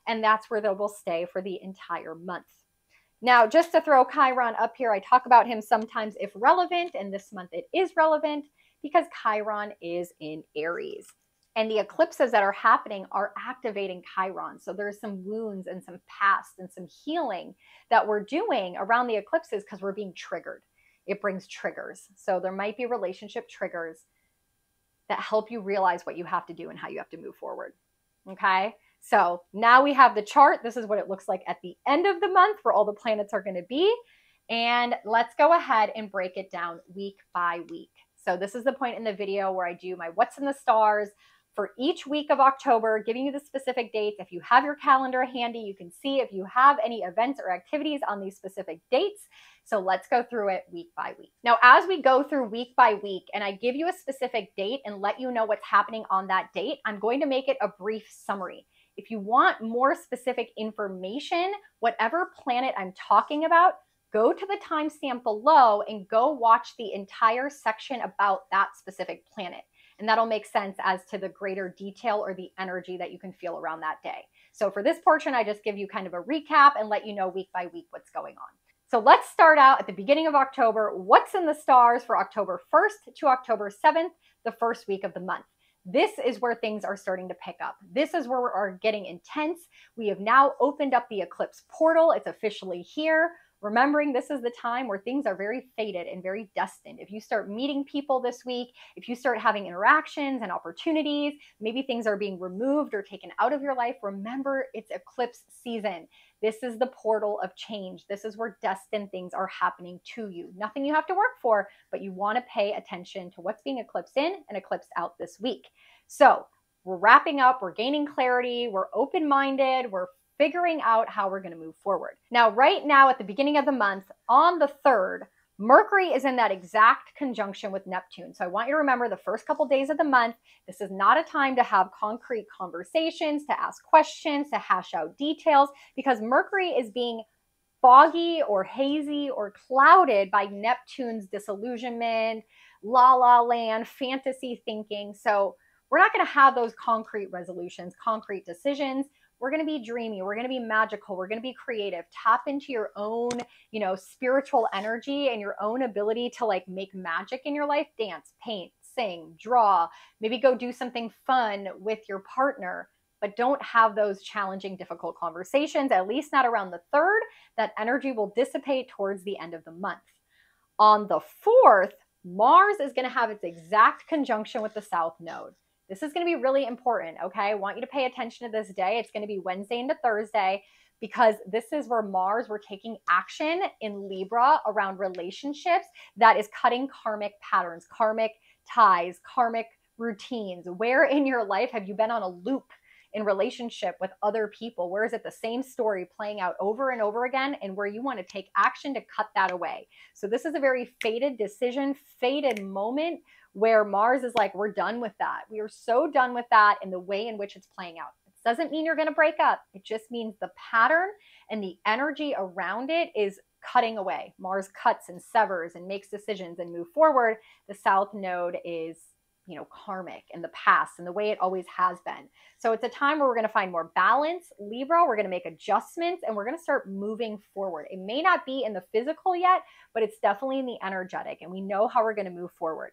Speaker 2: and that's where they will stay for the entire month. Now, just to throw Chiron up here, I talk about him sometimes if relevant, and this month it is relevant because Chiron is in Aries. And the eclipses that are happening are activating Chiron. So there's some wounds and some past and some healing that we're doing around the eclipses because we're being triggered. It brings triggers. So there might be relationship triggers that help you realize what you have to do and how you have to move forward. Okay? So now we have the chart. This is what it looks like at the end of the month where all the planets are going to be. And let's go ahead and break it down week by week. So this is the point in the video where I do my what's in the stars for each week of October, giving you the specific dates. If you have your calendar handy, you can see if you have any events or activities on these specific dates. So let's go through it week by week. Now, as we go through week by week and I give you a specific date and let you know what's happening on that date, I'm going to make it a brief summary. If you want more specific information, whatever planet I'm talking about, go to the timestamp below and go watch the entire section about that specific planet. And that'll make sense as to the greater detail or the energy that you can feel around that day. So for this portion, I just give you kind of a recap and let you know week by week what's going on. So let's start out at the beginning of October. What's in the stars for October 1st to October 7th, the first week of the month? This is where things are starting to pick up. This is where we are getting intense. We have now opened up the eclipse portal. It's officially here. Remembering this is the time where things are very fated and very destined. If you start meeting people this week, if you start having interactions and opportunities, maybe things are being removed or taken out of your life, remember it's eclipse season. This is the portal of change. This is where destined things are happening to you. Nothing you have to work for, but you want to pay attention to what's being eclipsed in and eclipsed out this week. So we're wrapping up, we're gaining clarity, we're open-minded, we're figuring out how we're going to move forward. Now, right now at the beginning of the month, on the 3rd, Mercury is in that exact conjunction with Neptune. So I want you to remember the first couple days of the month, this is not a time to have concrete conversations, to ask questions, to hash out details, because Mercury is being foggy or hazy or clouded by Neptune's disillusionment, la la land, fantasy thinking. So we're not going to have those concrete resolutions, concrete decisions. We're going to be dreamy. We're going to be magical. We're going to be creative. Tap into your own, spiritual energy and your own ability to like make magic in your life. Dance, paint, sing, draw, maybe go do something fun with your partner, but don't have those challenging, difficult conversations, at least not around the 3rd. That energy will dissipate towards the end of the month. On the 4th, Mars is going to have its exact conjunction with the South Node. This is going to be really important, okay? I want you to pay attention to this day. It's going to be Wednesday into Thursday because this is where Mars, we're taking action in Libra around relationships that is cutting karmic patterns, karmic ties, karmic routines. Where in your life have you been on a loop in relationship with other people? Where is it the same story playing out over and over again and where you want to take action to cut that away? So this is a very fated decision, fated moment where Mars is like, we're done with that. We are so done with that in the way in which it's playing out. It doesn't mean you're going to break up. It just means the pattern and the energy around it is cutting away. Mars cuts and severs and makes decisions and move forward. The South Node is, you know, karmic in the past and the way it always has been. So it's a time where we're going to find more balance. Libra, we're going to make adjustments and we're going to start moving forward. It may not be in the physical yet, but it's definitely in the energetic, and we know how we're going to move forward.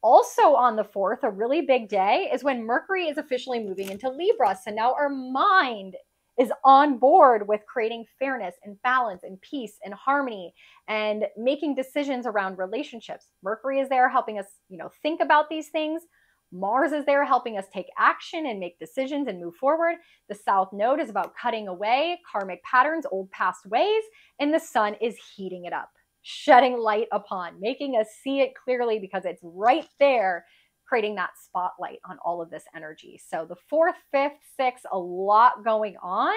Speaker 2: Also on the 4th, a really big day, is when Mercury is officially moving into Libra. So now our mind is on board with creating fairness and balance and peace and harmony and making decisions around relationships. Mercury is there helping us, you know, think about these things. Mars is there helping us take action and make decisions and move forward. The South Node is about cutting away karmic patterns, old past ways, and the Sun is heating it up, shedding light upon, making us see it clearly because it's right there, creating that spotlight on all of this energy. So the 4th, 5th, 6th, a lot going on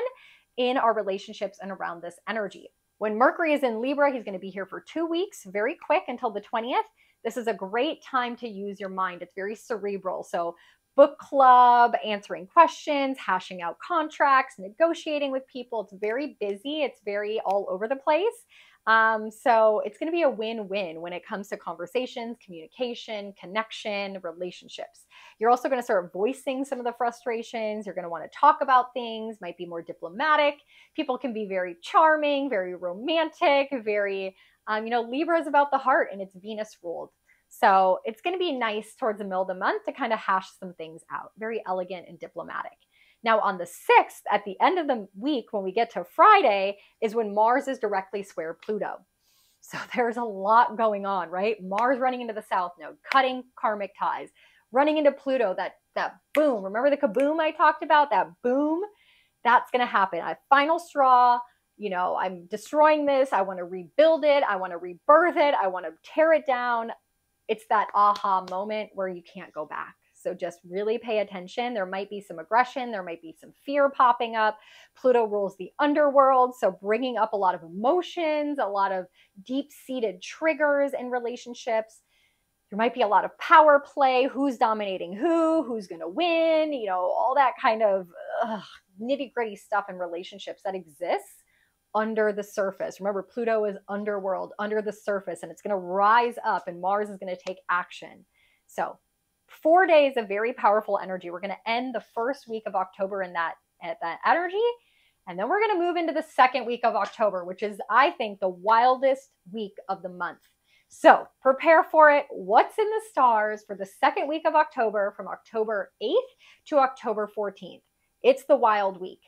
Speaker 2: in our relationships and around this energy. When Mercury is in Libra, he's going to be here for 2 weeks, very quick until the 20th. This is a great time to use your mind. It's very cerebral. So book club, answering questions, hashing out contracts, negotiating with people. It's very busy. It's very all over the place. So it's going to be a win-win when it comes to conversations, communication, connection, relationships. You're also going to start voicing some of the frustrations. You're going to want to talk about things, might be more diplomatic. People can be very charming, very romantic, very, Libra is about the heart and it's Venus ruled. So it's going to be nice towards the middle of the month to kind of hash some things out. Very elegant and diplomatic. Now on the 6th, at the end of the week, when we get to Friday, is when Mars is directly square Pluto. So there's a lot going on, right? Mars running into the South Node, cutting karmic ties, running into Pluto, that boom. Remember the kaboom I talked about? That boom, that's going to happen. A final straw. You know, I'm destroying this. I want to rebuild it. I want to rebirth it. I want to tear it down. It's that aha moment where you can't go back. So just really pay attention. There might be some aggression. There might be some fear popping up. Pluto rules the underworld. So bringing up a lot of emotions, a lot of deep-seated triggers in relationships. There might be a lot of power play. Who's dominating who's going to win? You know, all that kind of nitty-gritty stuff in relationships that exists under the surface. Remember, Pluto is underworld, under the surface, and it's going to rise up and Mars is going to take action. So 4 days of very powerful energy. We're going to end the first week of October in that energy. And then we're going to move into the second week of October, which is, I think, the wildest week of the month. So prepare for it. What's in the stars for the second week of October, from October 8th to October 14th? It's the wild week.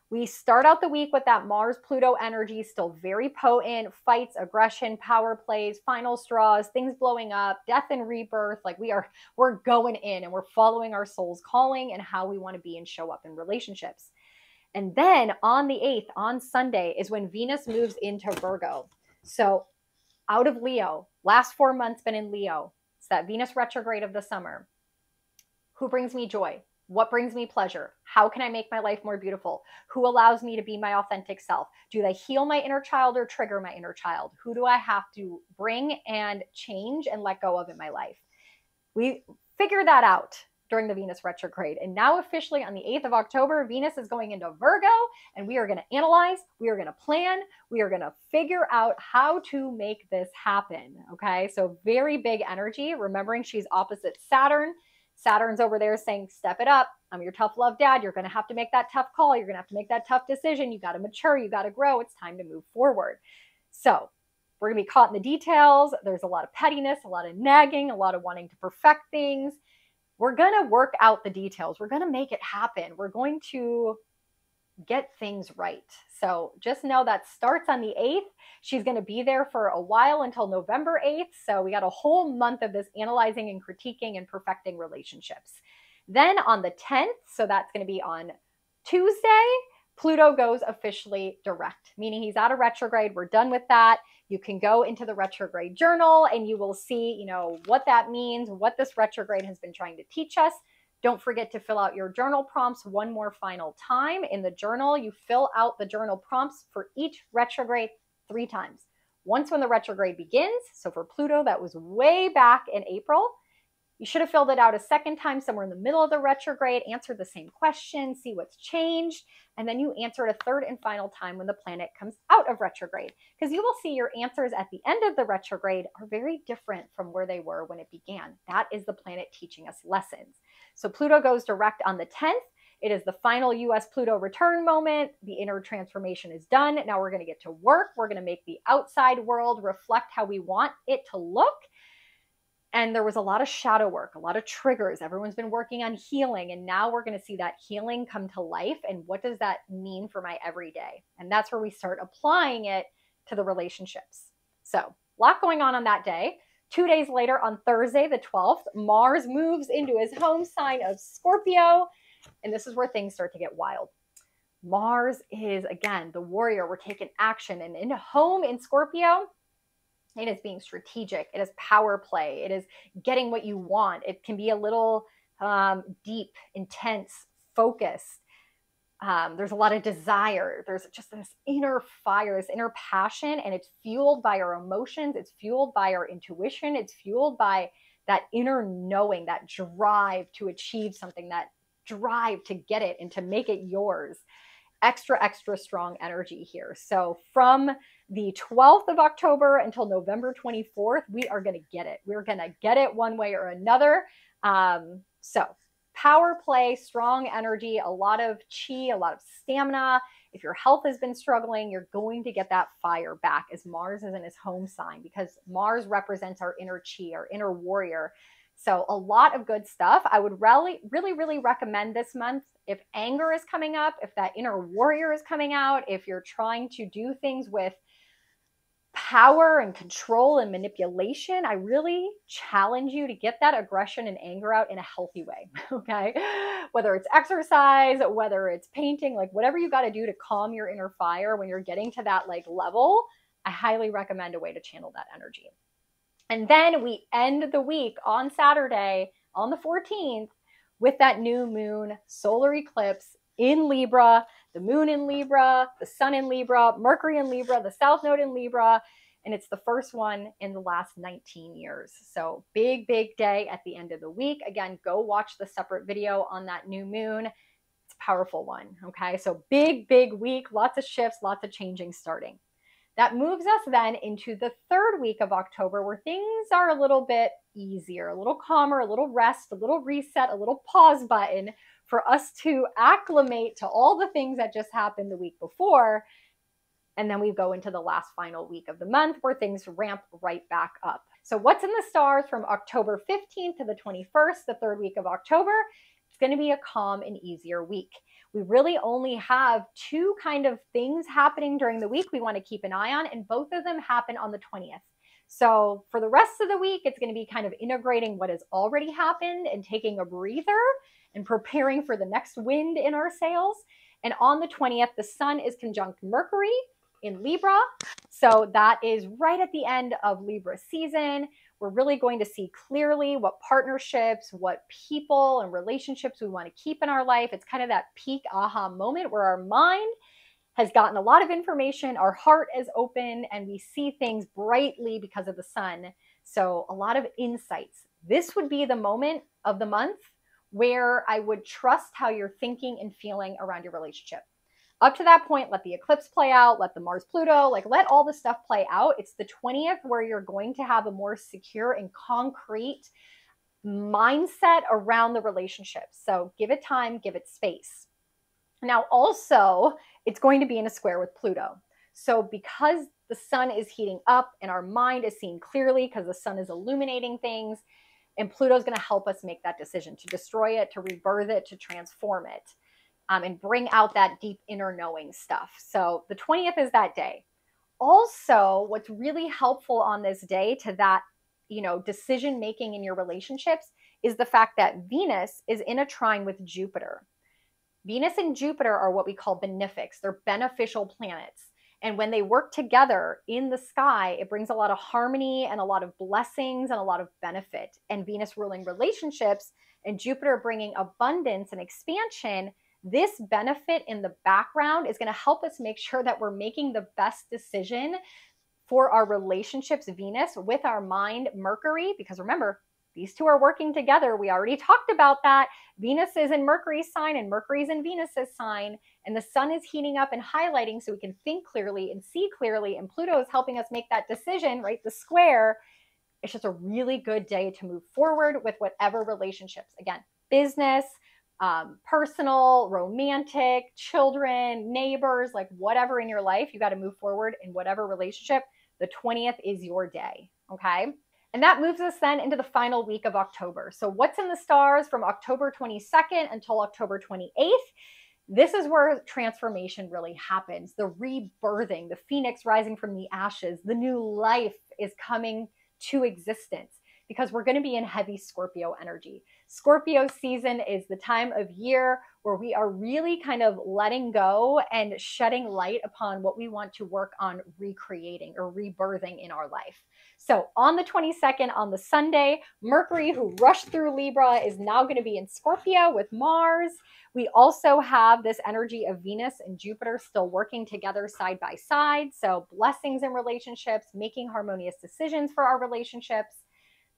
Speaker 2: We start out the week with that Mars-Pluto energy, still very potent, fights, aggression, power plays, final straws, things blowing up, death and rebirth. Like we're going in and we're following our soul's calling and how we want to be and show up in relationships. And then on the 8th, on Sunday, is when Venus moves into Virgo. So out of Leo, last 4 months been in Leo. It's that Venus retrograde of the summer. Who brings me joy? What brings me pleasure? How can I make my life more beautiful? Who allows me to be my authentic self? Do they heal my inner child or trigger my inner child? Who do I have to bring and change and let go of in my life? We figure that out during the Venus retrograde. And now officially on the 8th of October, Venus is going into Virgo, and we are going to analyze, we are going to plan, we are going to figure out how to make this happen. Okay, so very big energy, remembering she's opposite Saturn. Saturn's over there saying, step it up. I'm your tough love dad. You're going to have to make that tough call. You're going to have to make that tough decision. You got to mature. You got to grow. It's time to move forward. So we're going to be caught in the details. There's a lot of pettiness, a lot of nagging, a lot of wanting to perfect things. We're going to work out the details. We're going to make it happen. We're going to get things right. So just know that starts on the 8th. She's going to be there for a while until November 8th. So we got a whole month of this analyzing and critiquing and perfecting relationships. Then on the 10th, so that's going to be on Tuesday, Pluto goes officially direct, meaning he's out of retrograde. We're done with that. You can go into the retrograde journal and you will see, what that means, what this retrograde has been trying to teach us. Don't forget to fill out your journal prompts one more final time. In the journal, you fill out the journal prompts for each retrograde 3 times. Once when the retrograde begins, so for Pluto, that was way back in April. You should have filled it out a second time somewhere in the middle of the retrograde, answer the same question, see what's changed, and then you answer it a third and final time when the planet comes out of retrograde. Because you will see your answers at the end of the retrograde are very different from where they were when it began. That is the planet teaching us lessons. So Pluto goes direct on the 10th. It is the final US Pluto return moment. The inner transformation is done. Now we're going to get to work. We're going to make the outside world reflect how we want it to look. And there was a lot of shadow work, a lot of triggers. Everyone's been working on healing. And now we're going to see that healing come to life. And what does that mean for my everyday? And that's where we start applying it to the relationships. So a lot going on that day. 2 days later, on Thursday, the 12th, Mars moves into his home sign of Scorpio. And this is where things start to get wild. Mars is, again, the warrior. We're taking action. And in home in Scorpio, it is being strategic. It is power play. It is getting what you want. It can be a little deep, intense, focused. There's a lot of desire. There's just this inner fire, this inner passion, and it's fueled by our emotions. It's fueled by our intuition. It's fueled by that inner knowing, that drive to achieve something, that drive to get it and to make it yours. Extra, extra strong energy here. So from the 12th of October until November 24th, we are going to get it. We're going to get it one way or another. So power play, strong energy, a lot of chi, a lot of stamina. If your health has been struggling, you're going to get that fire back as Mars is in his home sign, because Mars represents our inner chi, our inner warrior. So a lot of good stuff. I would really, really, really recommend this month, if anger is coming up, if that inner warrior is coming out, if you're trying to do things with power and control and manipulation, I really challenge you to get that aggression and anger out in a healthy way, okay? Whether it's exercise, whether it's painting, like whatever you got to do to calm your inner fire when you're getting to that like level, I highly recommend a way to channel that energy. And then we end the week on Saturday, on the 14th, with that new moon solar eclipse in Libra, the moon in Libra, the sun in Libra, Mercury in Libra, the south node in Libra, and it's the first one in the last 19 years. So big, big day at the end of the week. Again, go watch the separate video on that new moon. It's a powerful one, okay? So big, big week, lots of shifts, lots of changing starting. That moves us then into the third week of October, where things are a little bit easier, a little calmer, a little rest, a little reset, a little pause button for us to acclimate to all the things that just happened the week before. And then we go into the last final week of the month where things ramp right back up. So what's in the stars from October 15th to the 21st, the third week of October? It's going to be a calm and easier week. We really only have two kind of things happening during the week we want to keep an eye on, and both of them happen on the 20th. So for the rest of the week, it's going to be kind of integrating what has already happened and taking a breather and preparing for the next wind in our sails. And on the 20th, the sun is conjunct Mercury in Libra. So that is right at the end of Libra season. We're really going to see clearly what partnerships, what people and relationships we want to keep in our life. It's kind of that peak aha moment where our mind has gotten a lot of information, our heart is open, and we see things brightly because of the sun. So a lot of insights. This would be the moment of the month where I would trust how you're thinking and feeling around your relationship. Up to that point, let the eclipse play out, let the Mars-Pluto, let all the stuff play out. It's the 20th where you're going to have a more secure and concrete mindset around the relationship. So give it time, give it space. Now also, it's going to be in a square with Pluto. So because the sun is heating up and our mind is seeing clearly because the sun is illuminating things, and Pluto is going to help us make that decision to destroy it, to rebirth it, to transform it. And bring out that deep inner knowing stuff. So the 20th is that day. Also, what's really helpful on this day to that, decision making in your relationships is the fact that Venus is in a trine with Jupiter. Venus and Jupiter are what we call benefics. They're beneficial planets. And when they work together in the sky, it brings a lot of harmony and a lot of blessings and a lot of benefit. And Venus ruling relationships and Jupiter bringing abundance and expansion, this benefit in the background is going to help us make sure that we're making the best decision for our relationships, Venus, with our mind, Mercury, because remember, these two are working together. We already talked about that. Venus is in Mercury's sign and Mercury's in Venus's sign, and the sun is heating up and highlighting so we can think clearly and see clearly, and Pluto is helping us make that decision, right? The square. It's just a really good day to move forward with whatever relationships. Again, business, personal, romantic, children, neighbors, like whatever in your life, you got to move forward in whatever relationship. The 20th is your day, okay? And that moves us then into the final week of October. So what's in the stars from October 22nd until October 28th? This is where transformation really happens. The rebirthing, the phoenix rising from the ashes, the new life is coming to existence because we're going to be in heavy Scorpio energy. Scorpio season is the time of year where we are really kind of letting go and shedding light upon what we want to work on recreating or rebirthing in our life. So on the 22nd, on the Sunday, Mercury, who rushed through Libra, is now going to be in Scorpio with Mars. We also have this energy of Venus and Jupiter still working together side by side. So blessings in relationships, making harmonious decisions for our relationships.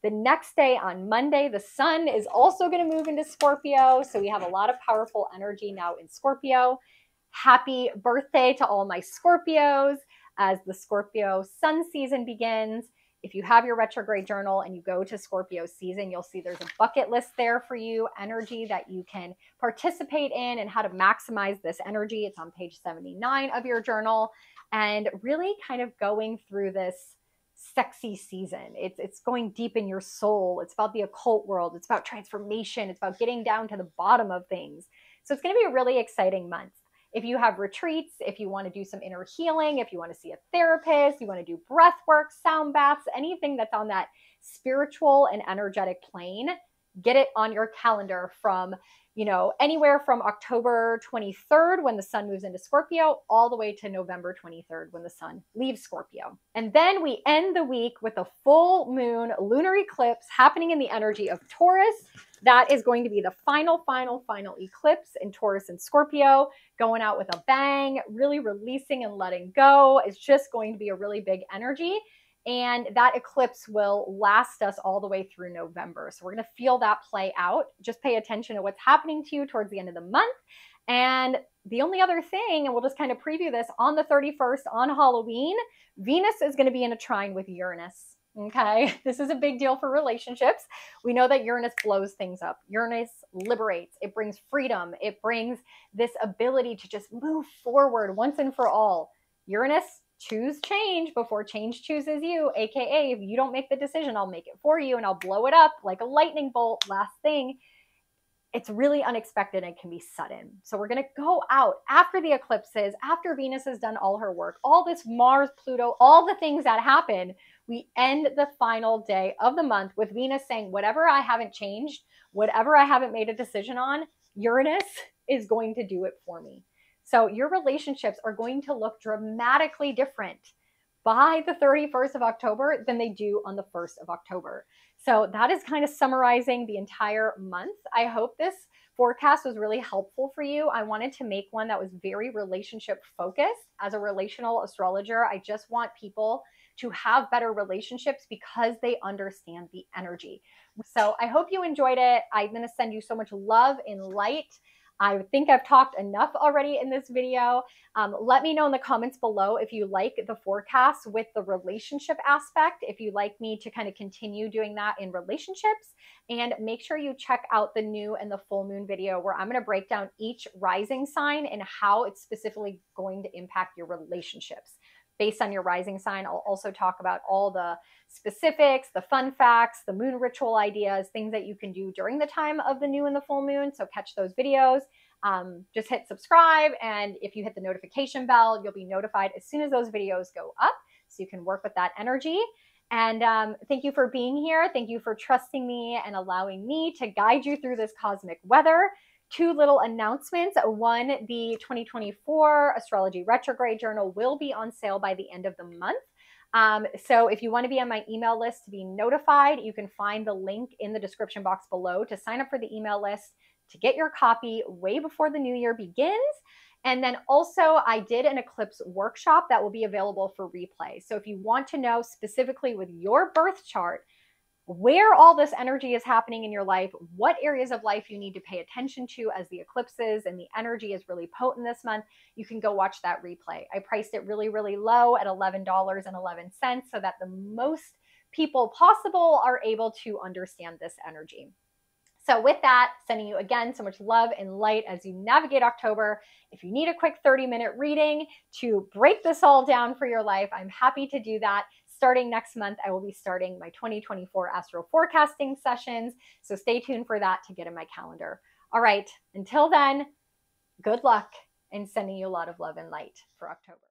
Speaker 2: The next day on Monday, the sun is also going to move into Scorpio. So we have a lot of powerful energy now in Scorpio. Happy birthday to all my Scorpios as the Scorpio sun season begins. If you have your retrograde journal and you go to Scorpio season, you'll see there's a bucket list there for you, energy that you can participate in and how to maximize this energy. It's on page 79 of your journal, and really kind of going through this sexy season. It's going deep in your soul. It's about the occult world. It's about transformation. It's about getting down to the bottom of things. So it's going to be a really exciting month. If you have retreats, if you want to do some inner healing, if you want to see a therapist, you want to do breath work, sound baths, anything that's on that spiritual and energetic plane, get it on your calendar from, anywhere from October 23rd when the sun moves into Scorpio all the way to November 23rd when the sun leaves Scorpio. And then we end the week with a full moon lunar eclipse happening in the energy of Taurus. That is going to be the final eclipse in Taurus and Scorpio, going out with a bang, really releasing and letting go. It's just going to be a really big energy. And that eclipse will last us all the way through November. So we're going to feel that play out. Just pay attention to what's happening to you towards the end of the month. And the only other thing, and we'll just kind of preview this, on the 31st, on Halloween, Venus is going to be in a trine with Uranus. Okay, this is a big deal for relationships. We know that Uranus blows things up. Uranus liberates. It brings freedom. It brings this ability to just move forward once and for all. Uranus, choose change before change chooses you. AKA, if you don't make the decision, I'll make it for you and I'll blow it up like a lightning bolt. Last thing. It's really unexpected and can be sudden. So we're going to go out after the eclipses, after Venus has done all her work, all this Mars, Pluto, all the things that happen. We end the final day of the month with Venus saying, whatever I haven't changed, whatever I haven't made a decision on, Uranus is going to do it for me. So your relationships are going to look dramatically different by the 31st of October than they do on the 1st of October. So that is kind of summarizing the entire month. I hope this forecast was really helpful for you. I wanted to make one that was very relationship focused. As a relational astrologer, I just want people to have better relationships because they understand the energy. So I hope you enjoyed it. I'm going to send you so much love and light. I think I've talked enough already in this video. Let me know in the comments below if you like the forecast with the relationship aspect, if you'd like me to kind of continue doing that in relationships. And make sure you check out the new and the full moon video where I'm going to break down each rising sign and how it's specifically going to impact your relationships. Based on your rising sign, I'll also talk about all the specifics, the fun facts, the moon ritual ideas, things that you can do during the time of the new and the full moon. So catch those videos. Just hit subscribe. And if you hit the notification bell, you'll be notified as soon as those videos go up so you can work with that energy. And thank you for being here. Thank you for trusting me and allowing me to guide you through this cosmic weather. Two little announcements. One, the 2024 Astrology Retrograde Journal will be on sale by the end of the month. So if you want to be on my email list to be notified, you can find the link in the description box below to sign up for the email list to get your copy way before the new year begins. And then also I did an eclipse workshop that will be available for replay. So if you want to know specifically with your birth chart where all this energy is happening in your life, what areas of life you need to pay attention to as the eclipses and the energy is really potent this month, you can go watch that replay. I priced it really, really low at $11.11 so that the most people possible are able to understand this energy. So with that, sending you again so much love and light as you navigate October. If you need a quick 30-minute reading to break this all down for your life, I'm happy to do that. Starting next month, I will be starting my 2024 astro forecasting sessions. So stay tuned for that to get in my calendar. All right, until then, good luck and sending you a lot of love and light for October.